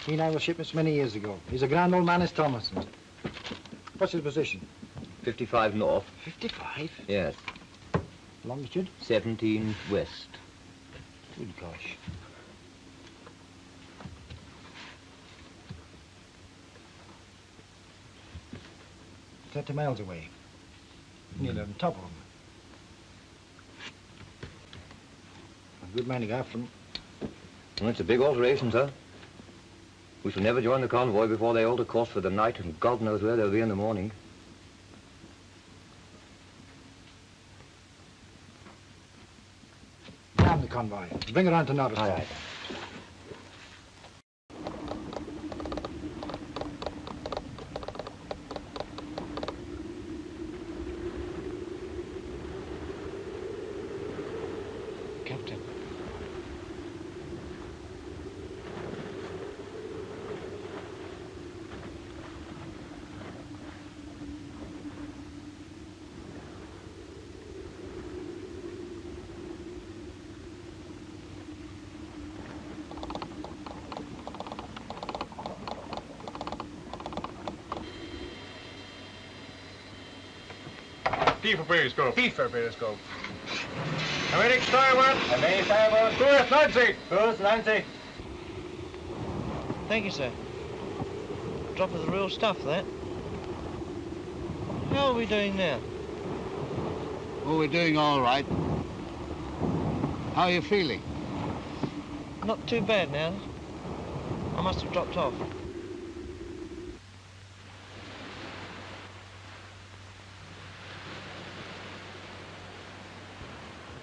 He and I were shipmates many years ago. He's a grand old man, is Thomason. What's his position? 55 north. 55? Yes. Longitude? 17 west. Good gosh. 30 miles away. Nearly on top of them. A good many after them. Well, it's a big alteration, sir. We shall never join the convoy before they alter course for the night, and God knows where they'll be in the morning. Damn the convoy. Bring it on to Norris. Aye, aye. Captain. P for periscope. P for periscope. American starboard. American starboard. Kurs 90. Kurs 90. Thank you, sir. Drop of the real stuff, that. How are we doing now? Oh, we're doing all right. How are you feeling? Not too bad now. I must have dropped off.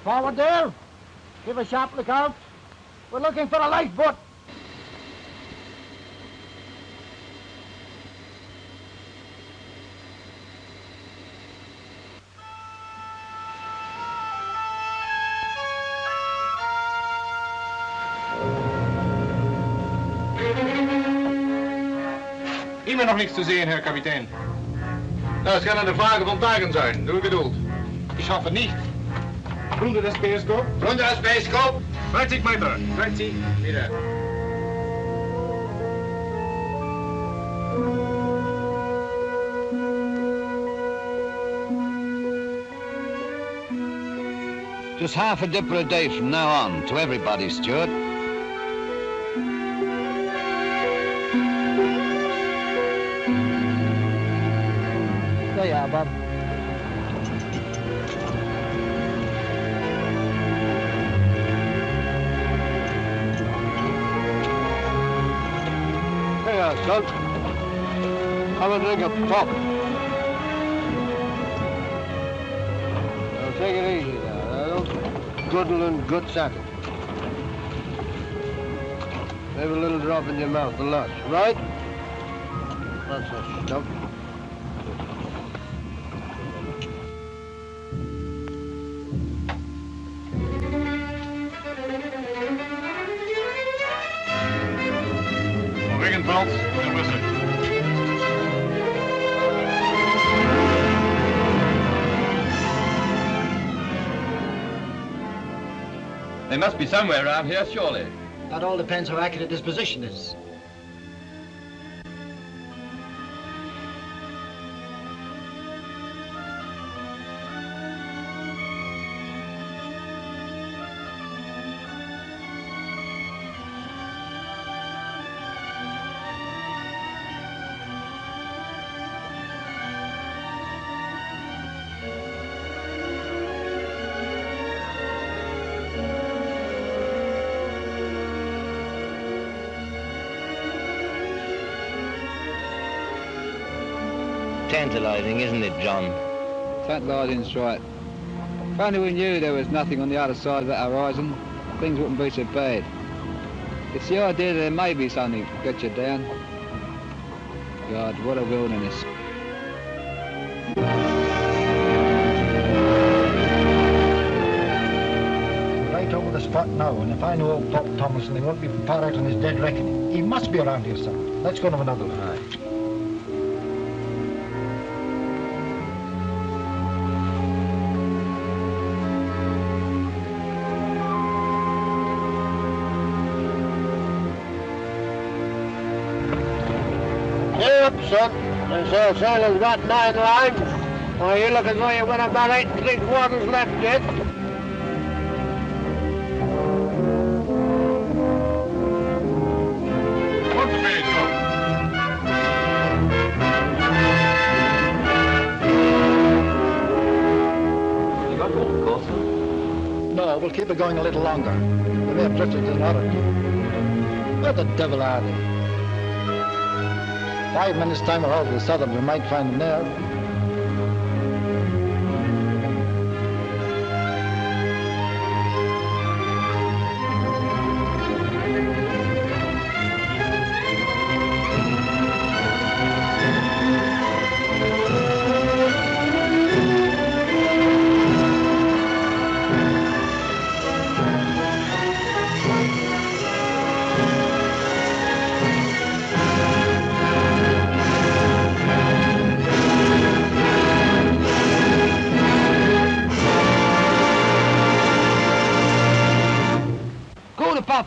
Forward there. Give a sharp look out. We're looking for a lifeboat. Immer noch nichts zu sehen, Herr Kapitän. Das kann eine Frage von Tagen sein. Nur Geduld. Ich hoffe nicht. Runde das Periskop. Runde das Periskop. 20 Meter. 20 Meter. Just half a dipper a day from now on, to everybody, Stuart. son. Have a drink of pop. Now, take it easy now. Guddle and guts at it. Leave a little drop in your mouth, the lot, right? That's the stuff. Rigging belts, and whistling. They must be somewhere around here, surely. That all depends how accurate his position is. Tantalizing, isn't it, John? Tantalizing's right. If only we knew there was nothing on the other side of that horizon, things wouldn't be so bad. It's the idea that there may be something to get you down. God, what a wilderness. Right over the spot now, and if I know old Pop Thomason, he won't be far out on his dead reckoning. He must be around here somewhere. Let's go to another one. Right. Son, they say a sailor's got 9 lines. Well, you look as though you've got about 8 3/4 left yet. What's the bait, Cook? You got one, of course. No, we'll keep it going a little longer. We may have drifted to the north. Where the devil are they? 5 minutes' time we're out of the southern, we might find them there.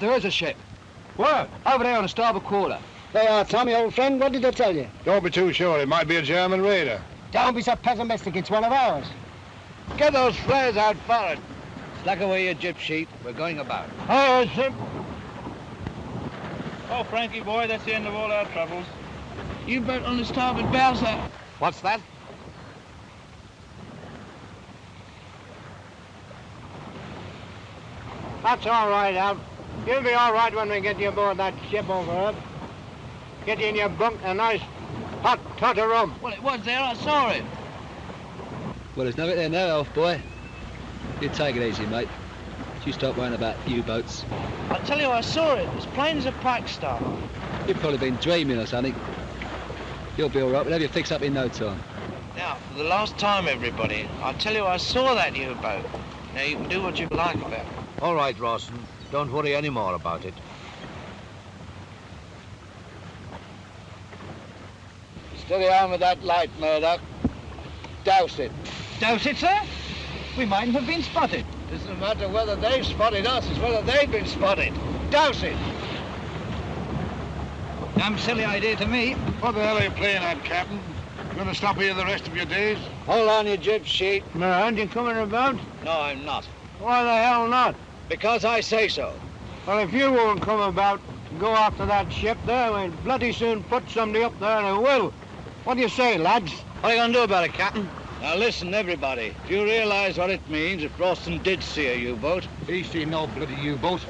There is a ship. Where? Over there on the starboard quarter. There you are, Tommy, old friend. What did I tell you? Don't be too sure. It might be a German raider. Don't be so pessimistic. It's one of ours. Get those flares out forward. Slack away your jib sheet. We're going about. Oh, ship. Oh, Frankie boy, that's the end of all our troubles. U-boat on the starboard bow, sir. What's that? That's all right, Al. You'll be all right when we get you aboard that ship over there. Get you in your bunk, a nice hot tot of rum. Well, it was there. I saw it. Well, there's nothing there now, elf boy. You take it easy, mate. You stop worrying about U-boats. I tell you, I saw it. As plain as a pikestaff. You've probably been dreaming or something. You'll be all right. We'll have you fixed up in no time. Now, for the last time, everybody, I tell you, I saw that U-boat. Now, you can do what you like about it. All right, Rawson. Don't worry any more about it. Steady on with that light, Murdoch. Douse it. Douse it, sir? We mightn't have been spotted. It doesn't matter whether they've spotted us, it's whether they've been spotted. Douse it. Damn silly idea to me. What the hell are you playing at, Captain? You going to stop here the rest of your days? Hold on your jib sheet. Aren't you coming about? No, I'm not. Why the hell not? Because I say so. Well, if you won't come about to go after that ship there, we'll bloody soon put somebody up there and it will. What do you say, lads? What are you going to do about it, Captain? Now listen, everybody. Do you realize what it means if Rawson did see a U-boat? He's seen no bloody U-boat.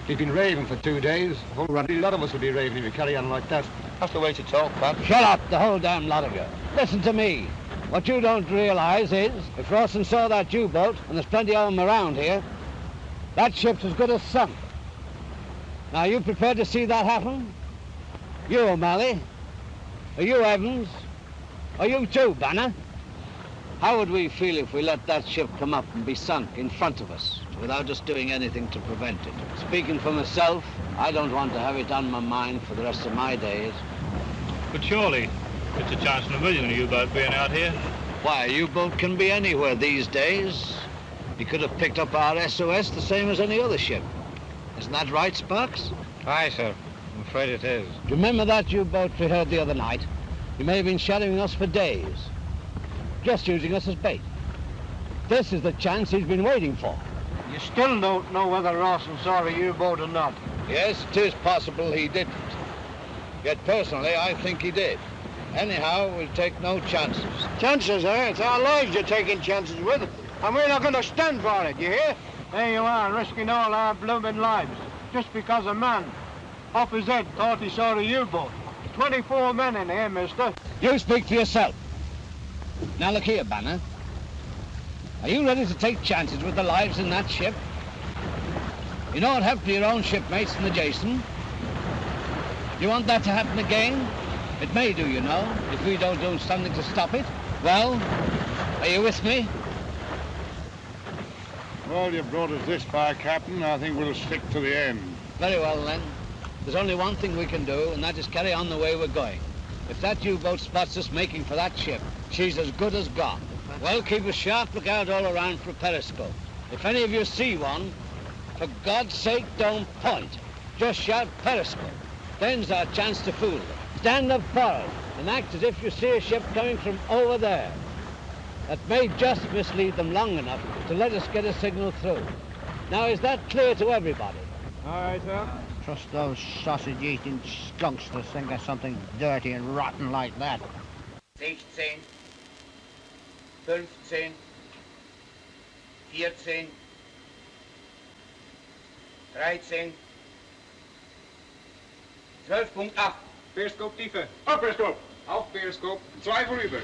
He's been raving for 2 days. Already, a lot of us will be raving if we carry on like that. That's the way to talk, Pat. Shut up, the whole damn lot of you. Listen to me. What you don't realize is, if Rawson saw that U-boat, and there's plenty of them around here, that ship's as good as sunk. Now, you prepared to see that happen? You, O'Malley? Are you, Evans? Are you too, Banner? How would we feel if we let that ship come up and be sunk in front of us without us doing anything to prevent it? Speaking for myself, I don't want to have it on my mind for the rest of my days. But surely, it's a chance in a million of U-boat being out here. Why, a U-boat can be anywhere these days. He could have picked up our SOS the same as any other ship. Isn't that right, Sparks? Aye, sir. I'm afraid it is. Do you remember that U-boat we heard the other night? He may have been shadowing us for days, just using us as bait. This is the chance he's been waiting for. You still don't know whether Rawson saw a U-boat or not. Yes, it is possible he didn't. Yet personally, I think he did. Anyhow, we'll take no chances. Chances, eh? It's our lives you're taking chances with, and we're not going to stand for it, you hear? There you are, risking all our blooming lives, just because a man off his head thought he saw a U-boat. 24 men in here, mister. You speak for yourself. Now look here, Banner. Are you ready to take chances with the lives in that ship? You know what happened to your own shipmates in the Jason? You want that to happen again? It may do, you know, if we don't do something to stop it. Well, are you with me? Well, you've brought us this far, Captain. I think we'll stick to the end. Very well, then. There's only one thing we can do, and that is carry on the way we're going. If that U-boat spots us making for that ship, she's as good as gone. Well, keep a sharp lookout all around for a periscope. If any of you see one, for God's sake, don't point. Just shout periscope. Then's our chance to fool them. Stand up forward and act as if you see a ship coming from over there. That may just mislead them long enough to let us get a signal through. Now, is that clear to everybody? All right, sir. Trust those sausage-eating skunks to think of something dirty and rotten like that. 16, 15, 14, 13, 12.8. Periscope tiefe. Auf Periscope. Auf Periscope. 2 vorüber.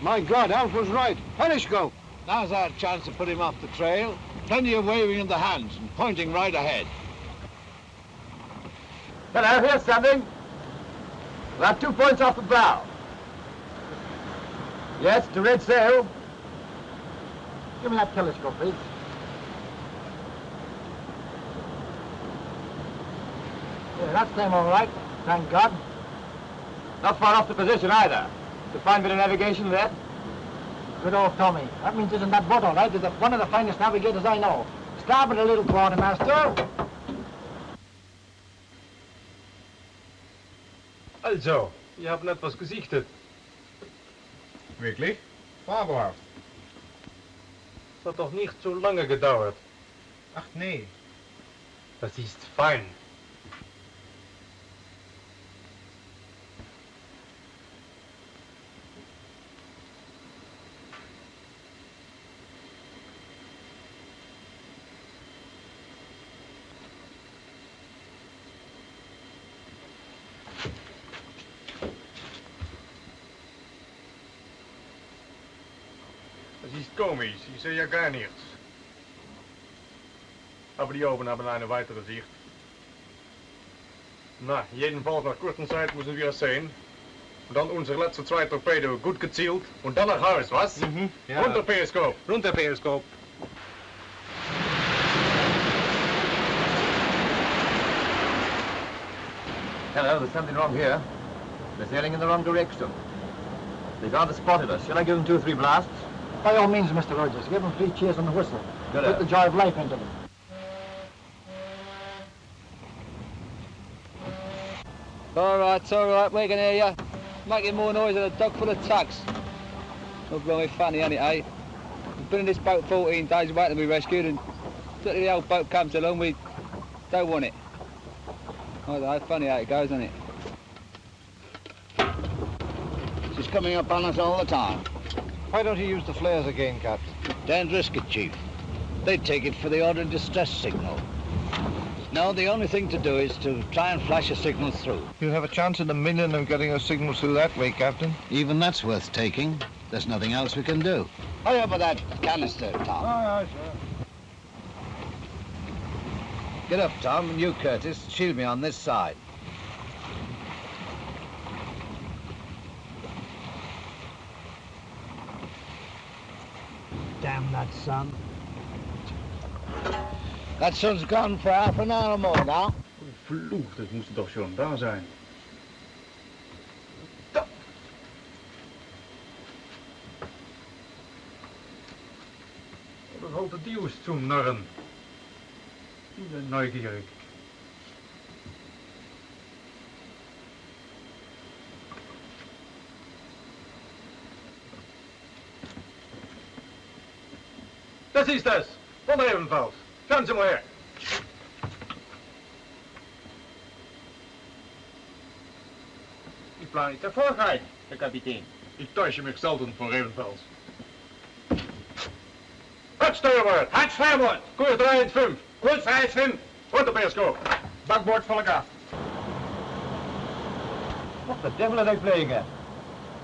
My God, Alf was right. Periscope. Now's our chance to put him off the trail. Plenty of waving in the hands and pointing right ahead. Hello, here's something. About 2 points off the bow. Yes, to red sail. Give me that telescope, please. Yeah, that's them all right, thank God. Not far off the position either. The fine bit of navigation there. Good old Tommy. That means isn't that boat all right? It's one of the finest navigators I know. Starboard a little, quartermaster. Also, ihr habt etwas gesichtet. Wirklich? Fabelhaft. Das hat doch nicht so lange gedauert. Ach nee. Das ist fein. Das ist komisch, ich sehe ja gar nichts. Aber die oben haben eine weitere Sicht. Na, jedenfalls nach kurzer Zeit müssen wir es sehen. Und dann unser letzter 2 Torpedo gut gezielt und dann nach Haus, was? Mhm, ja. Runter Periskop. Runter Periscope. Hello, there's something wrong here. They're sailing in the wrong direction. They've either spotted us. Shall I give them 2 or 3 blasts? By all means, Mr. Rogers, give them 3 cheers on the whistle. Good. Put the joy of life into them. All right, we can hear you. Making more noise than a dog full of tugs. Oh, bloody funny, ain't it, eh? We've been in this boat 14 days waiting to be rescued, and till the old boat comes along, we don't want it. Oh, that's funny how it goes, isn't it? She's coming up on us all the time. Why don't you use the flares again, Captain? Daren't risk it, Chief. They'd take it for the order distress signal. No, the only thing to do is to try and flash a signal through. You have a chance in a million of getting a signal through that way, Captain. Even that's worth taking. There's nothing else we can do. Hurry up with that canister, Tom. Aye, sir. Get up, Tom, and you, Curtis, shield me on this side. Damn that sun. That sun's gone for half an hour more now. Vervloekt, het moest toch zo'n daar zijn. Wat een grote dier is zo'n narren. Ik ben neugierig. Das ist das, von ebenfalls. Schauen Sie mal her. Ich plan nicht erfolgreich, Herr Kapitän. Ich täusche mich selten von ebenfalls. Halt Steuerbord! Halt Steuerbord! Koers 315! Koers 315! Und der Periscope! Backboard volle gas. What the devil are they playing at?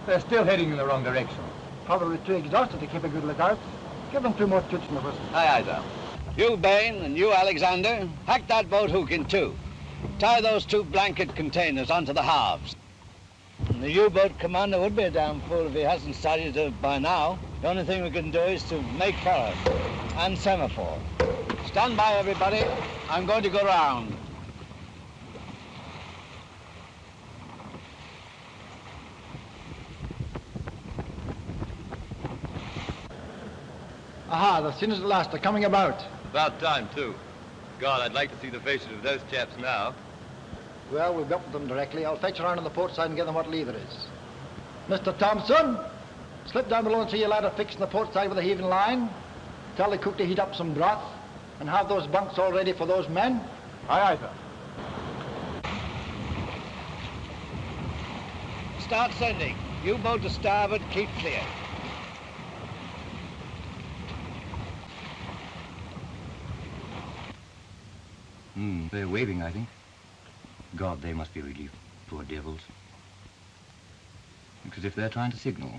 They're still heading in the wrong direction. Probably too exhausted to keep a good lookout. Give them 2 more toots in the whistle. Aye, aye, sir. You, Bain, and you, Alexander, hack that boat hook in 2. Tie those 2 blanket containers onto the halves. And the U-boat commander would be a damn fool if he hasn't started to by now. The only thing we can do is to make furrows and semaphore. Stand by, everybody. I'm going to go round. Aha, the sinners at last are coming about. About time, too. God, I'd like to see the faces of those chaps now. Well, we'll be up with them directly. I'll fetch around on the port side and get them what leave it is. Mr. Thompson, slip down below and see your ladder fixed on the port side with a heaving line. Tell the cook to heat up some broth and have those bunks all ready for those men. Aye, aye, sir. Start sending. U-boat to starboard, keep clear. They're waving, I think. God, they must be relieved, poor devils. Looks as if they're trying to signal.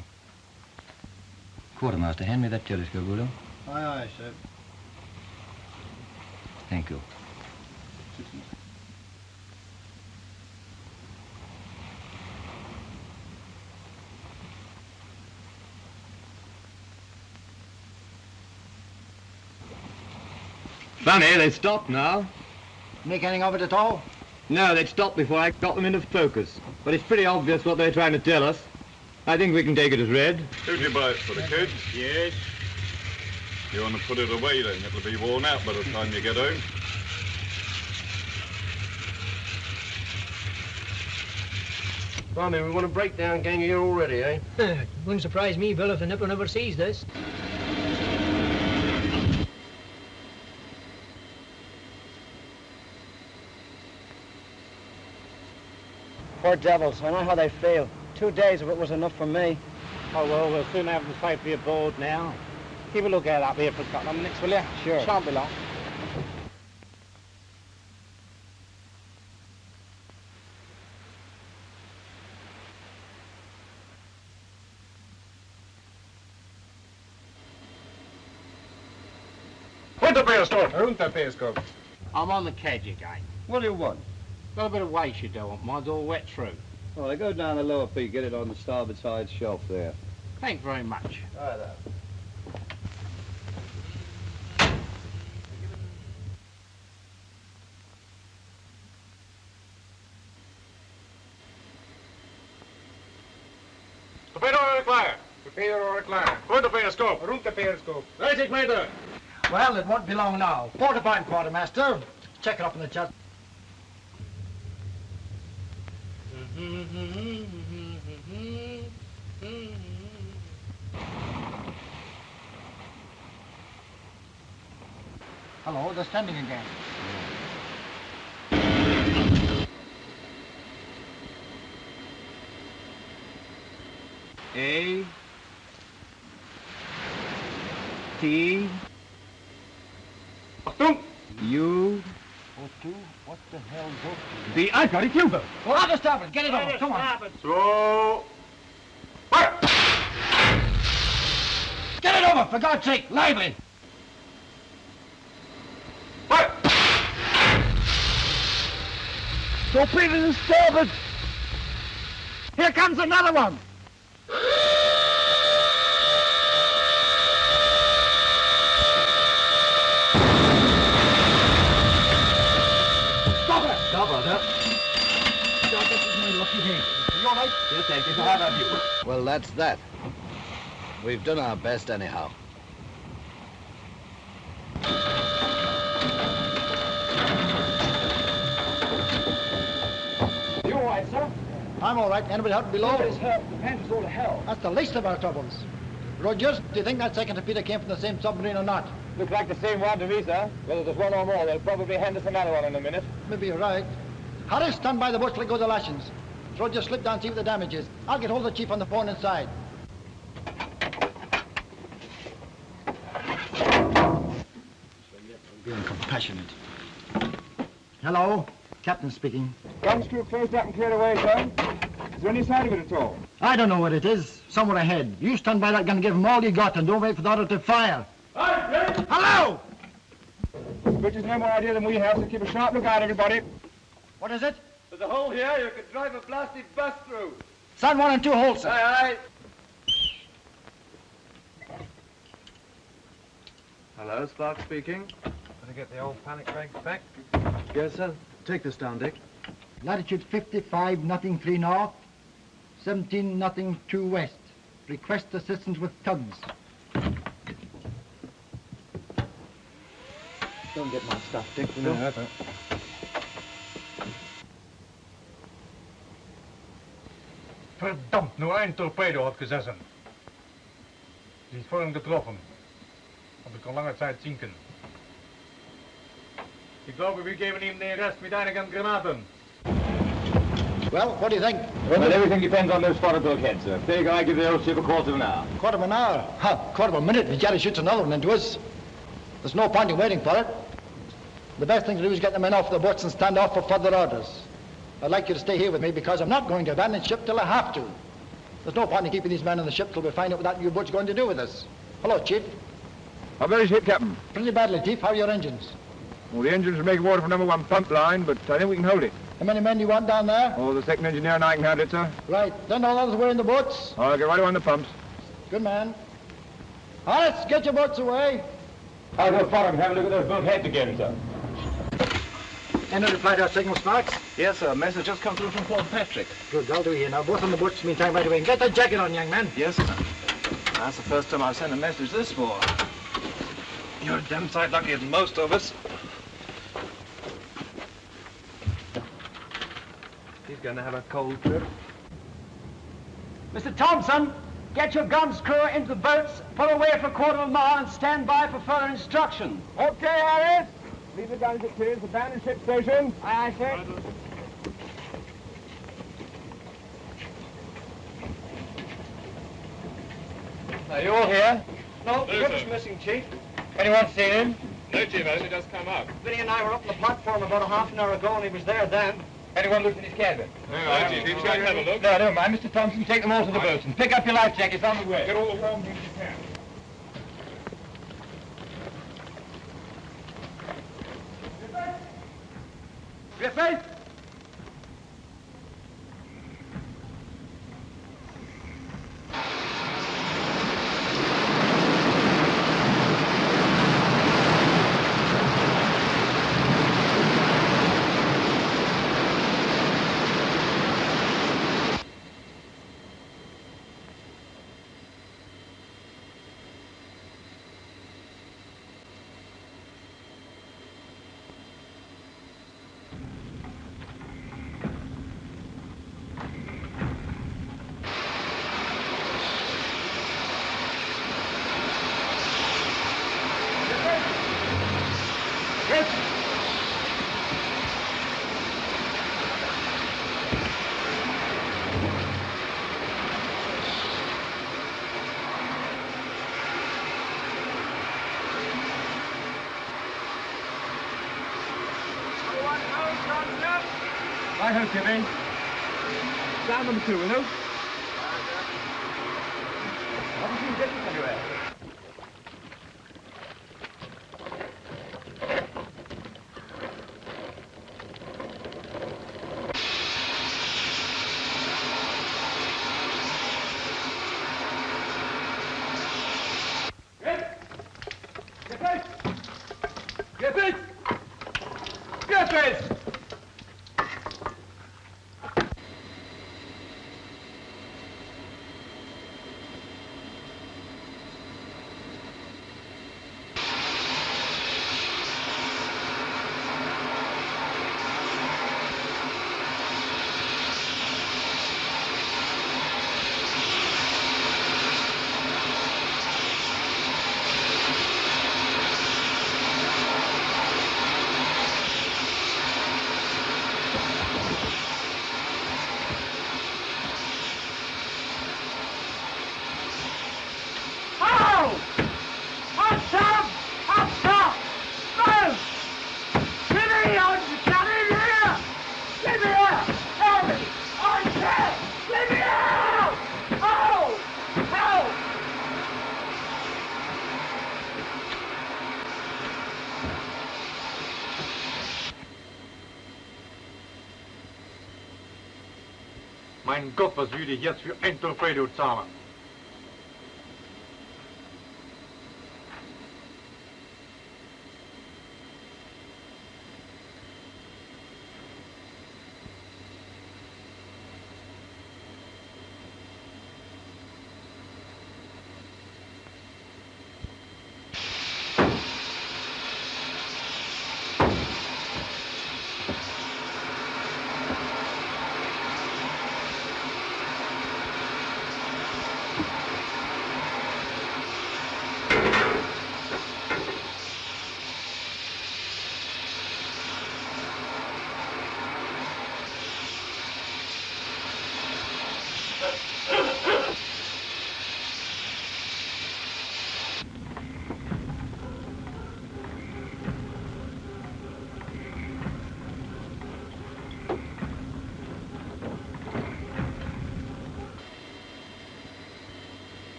Quartermaster, hand me that telescope, will you? Aye, aye, sir. Thank you. Funny, they stopped now. Make anything of it at all? No, they'd stopped before I got them into focus. But it's pretty obvious what they're trying to tell us. I think we can take it as read. Who'd you buy it for, the kids? Yes. You want to put it away then? It'll be worn out by the time you get home. Barney, we want a breakdown gang here already, eh? Wouldn't surprise me, Bill, if the nipper never sees this. Poor devils, I know how they feel. 2 days of it was enough for me. Oh, well, we'll soon have them safely aboard now. Keep a lookout up here for a couple of minutes, will you? Sure. Shan't be long. Where's the periscope? Where's the periscope? I'm on the kedge again. What do you want? Got a bit of waste you don't want. Mine's all wet through. Well, I go down the lower peak, get it on the starboard side shelf there. Thanks very much. Aye, there. Torpedo or recliner? Torpedo or recliner? Where's the periscope? Room the periscope. Right, Equator. Well, it won't be long now. Port of fine, Quartermaster. Check it up in the chat. Hello, they're standing again. A T Achtung! U 2, what the hell's up? I've got it, you go. Well, I'll just stop it. Get it over. Come on. So... Get it over, for God's sake. Lively. So Peter and starboard. Here comes another one. Stop it. Stop it, huh? God, this is my lucky day. Are you all right? Yes, thank you. How about you? Well, that's that. We've done our best anyhow. You all right, sir? I'm all right. Anybody hurt below? Nobody's hurt. The pant is all to hell. That's the least of our troubles. Rogers, do you think that second torpedo came from the same submarine or not? Looks like the same one to me, sir. Whether there's one or more, they'll probably hand us another one in a minute. Maybe you're right. Harris, stand by the boats, let go the lashings. Rogers, slip down, see what the damage is. I'll get hold of the chief on the phone inside. Being compassionate. Hello, Captain speaking. Guns crew closed up and cleared away, sir. Is there any sign of it at all? I don't know what it is. Somewhere ahead. You stand by that gun and give them all you got and don't wait for the order to fire. Hello! Which is no more idea than we have, so keep a sharp lookout, everybody. What is it? There's a hole here. You could drive a blasted bus through. Stand 1 and 2 holes, sir. Aye, aye. Hello, Spark speaking. Gonna get the old panic bags back? Yes, sir. Take this down, Dick. Latitude 55, nothing 3 north. 17, nothing 2 west. Request assistance with tugs. Don't get my stuff, Dick. No, that's it. Verdammt, nur ein torpedo had gesessen. Die is vorhin getroffen. Heb ik al lange tijd zinken. Ik glaube, wir geben ihm den Rest mit einigen Granaten. Well, what do you think? Well, everything depends on those spotted bulkheads, sir. Big, I give the old ship a quarter of an hour. Quarter of an hour? Ha, quarter of a minute. The Jerry shoots another one into us. There's no point in waiting for it. The best thing to do is get the men off the boats and stand off for further orders. I'd like you to stay here with me because I'm not going to abandon ship till I have to. There's no point in keeping these men on the ship till we find out what that U-boat's going to do with us. Hello, Chief. How very ship, Captain? Pretty badly, Chief. How are your engines? Well, the engines are making water for number 1 pump line, but I think we can hold it. How many men do you want down there? Oh, the second engineer and I can handle it, sir. Right. Send all others away in the boats. I'll get right on the pumps. Good man. All right, let's get your boats away. I'll go for him. Have a look at those bulkheads again, sir. Any reply to our signal, Sparks? Yes, sir. Message just come through from Fort Patrick. Good, I'll do here now. Both on the boats meantime right away. And get that jacket on, young man. Yes, sir. That's the first time I've sent a message this far. You're a damn sight luckier than most of us. He's going to have a cold trip. Mr. Thompson, get your guns crew into the boats, pull away for a quarter of a mile, and stand by for further instructions. Okay, Harris. Leave the guns at clear. Abandon ship station. Aye, aye, sir. Are you all here? No, No, ship's sir. missing, Chief. Anyone seen him? No, Chief, I only just come up. Vinny and I were up on the platform about a half an hour ago, and he was there then. Anyone looked in his cabin? No, Chief, you can have a look. No, don't mind. Mr. Thompson, take them all to the boats and pick up your life jackets on the way. Get all the warm things you can. Griffith? I help you, man. Stand number 2, will you? Haven't seen business anywhere. Mein Gott, was würde ich jetzt für ein Torpedo zahlen?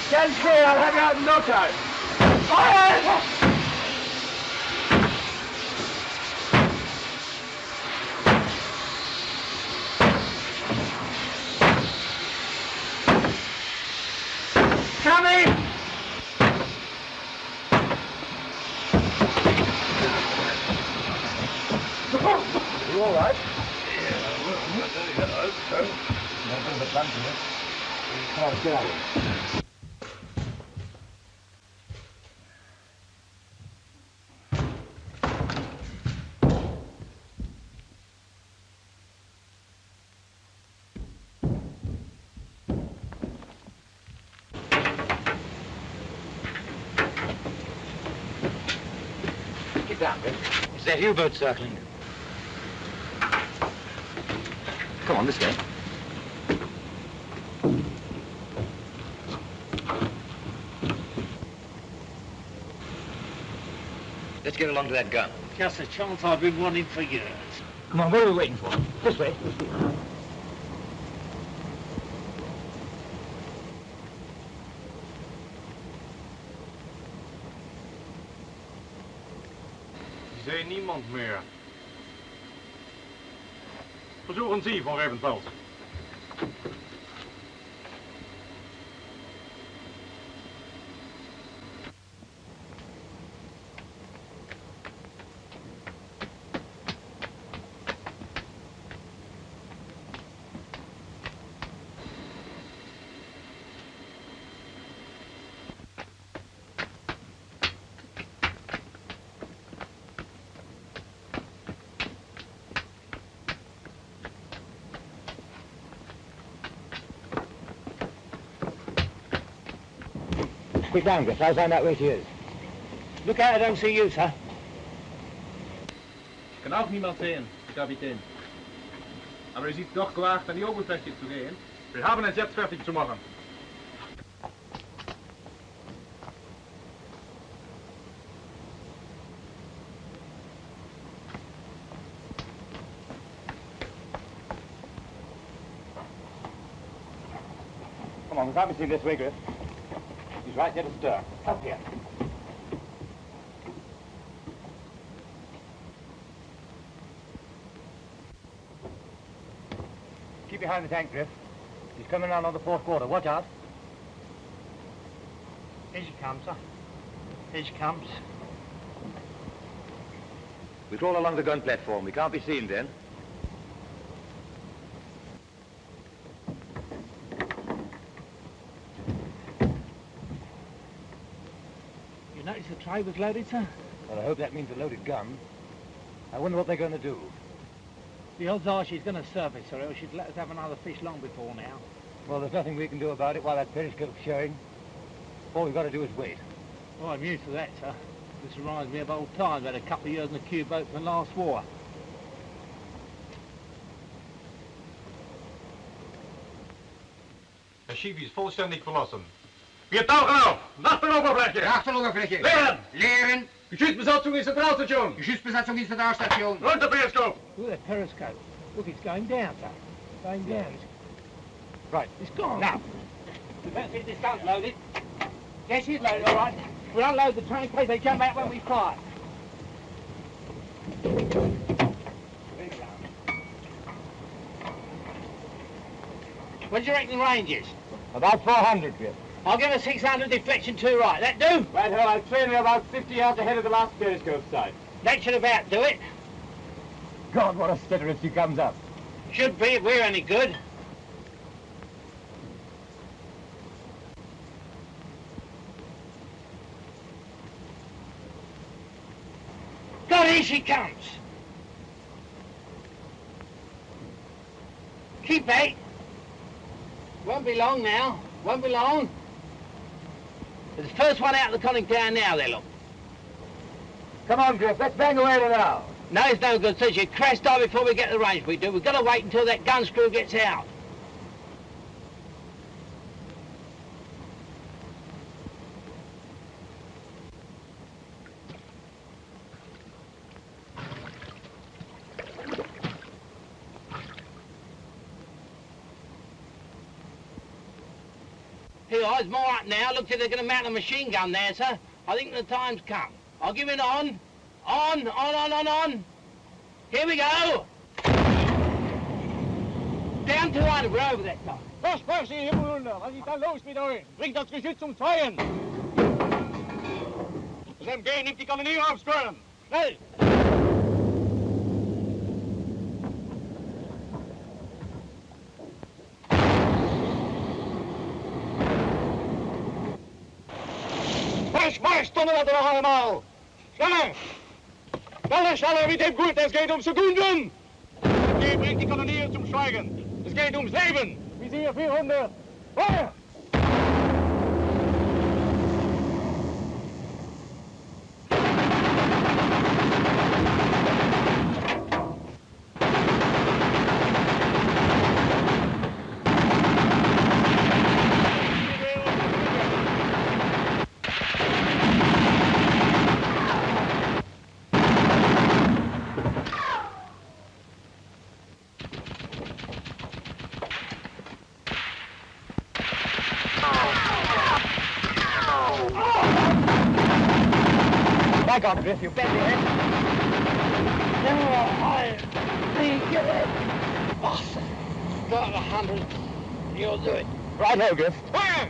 Stand clear, I'll have you out in no time. Fire! Coming! You all right? Yeah, I hope so. Nothing but lunch in it. Come on, get out of here. It's that U-boat circling. Come on, this way. Let's get along to that gun. Just a chance I've been wanting for years. Come on, what are we waiting for? This way. Ik zie niemand meer. Verzoeken Sie van Reventveld. Quick down, Griff. I'll find out where she is. Look out, I don't see you, sir. Can Kann auch niemand sehen, der Kapitän. Aber es ist doch gewagt, an die Oberfläche zu gehen. Wir haben es jetzt fertig zu machen. Come on, we can't be seen this way, Griff. He's right near the stern. Up here. Keep behind the tank, Griff. He's coming around on the fourth quarter. Watch out. Here she comes, sir. Here she comes. We crawl along the gun platform. We can't be seen then. You notice the tray was loaded, sir? Well, I hope that means a loaded gun. I wonder what they're going to do. The odds are she's going to surface, or else she'd let us have another fish long before now. Well, there's nothing we can do about it while that periscope's showing. All we've got to do is wait. Well, I'm used to that, sir. This reminds me of old times. I had a couple of years in the Q-boat from the last war. Het schip is vollständig verlassen. Wir tauchen auf! Nach der Oberfläche! Nach der Oberfläche! Leeren! Leeren! Geschützbesatzung ist Zentralstation! Geschützbesatzung ist Zentralstation! Runter, Periscope! Look at that periscope. Look, it's going down, sir. Going down. Right. It's gone. Now. We better see if this gun's loaded. Yes, she's loaded, all right. We'll unload the train in case they jump out when we fire. What do you reckon the range is? About 400, Griff. I'll give her 600 deflection to right. That do? Right, I'll train her about 50 yards ahead of the last periscope sight. That should about do it. God, what a stutter if she comes up. Should be if we're any good. God, here she comes. Keep back. Won't be long now. Won't be long. There's the first one out of the conning tower now, there, look. Come on, Griff, let's bang away now. No, it's no good, says you crash die before we get the range we do. We've got to wait until that gun screw gets out. Here, there's more up now. Looks like they're going to mount a machine gun there, sir. I think the time's come. I'll give it on. On. Here we go. Down to 100, we're over that time. Was passiert hier runter? Was ist da los mit euch? Bringt das Geschütz zum Feuern! Das MG nimmt die Kanoniere aufs Steuern! Schnell! Marsch, Donnerwetter noch einmal! Schneller! Schneller mit dem Gut, es geht um Sekunden! MG bringt die Kanoniere zum Schweigen! Es geht ums Leben! Visier 400! Feuer! By God, Griff, you bend your head. Get it! Boss, got 100. You'll do it. Right now, Griff. Fire!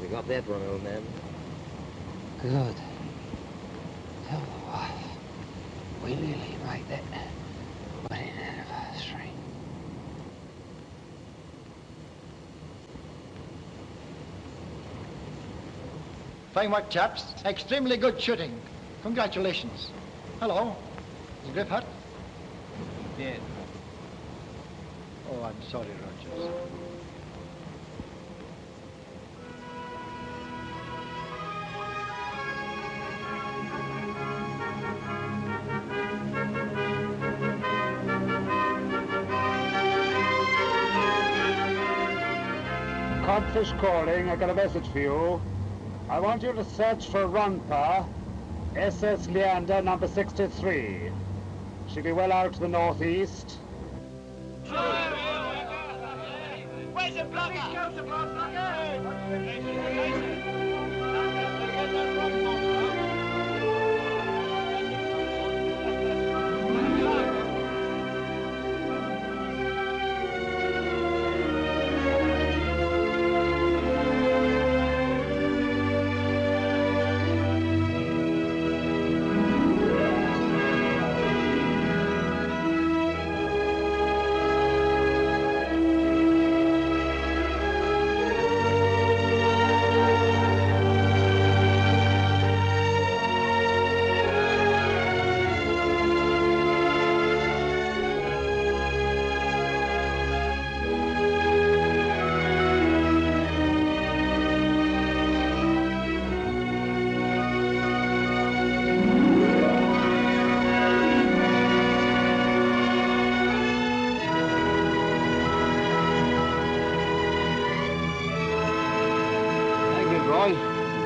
You got that one, old man. Good. Tell the wife, we nearly made that wedding anniversary. Fine work, chaps. Extremely good shooting. Congratulations. Hello. Is Griff hurt? Dead. Oh, I'm sorry, Rogers. Codfish calling. I got a message for you. I want you to search for Runpa, SS Leander number 63. She'll be well out to the northeast. Where's the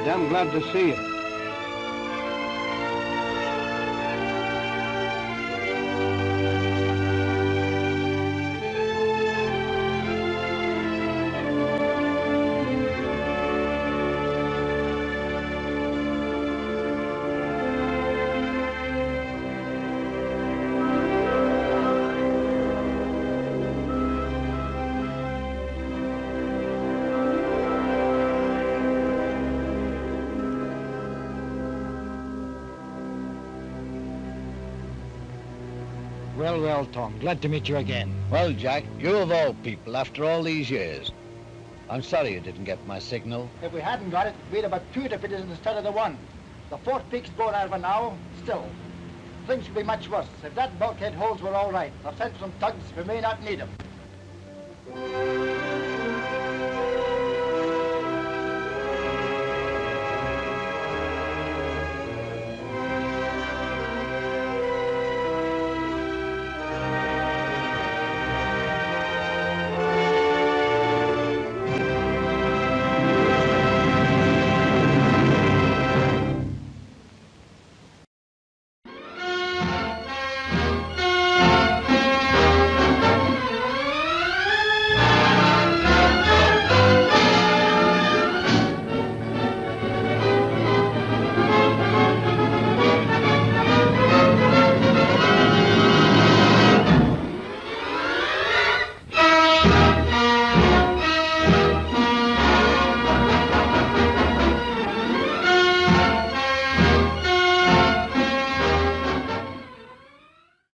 Damn glad to see you. Well, well, Tom, glad to meet you again. Well, Jack, you of all people, after all these years. I'm sorry you didn't get my signal. If we hadn't got it, we'd have had 2 torpedoes instead of the 1. The 4th peak's blown over now, still. Things could be much worse. If that bulkhead holds were all right, I've sent some tugs, we may not need them.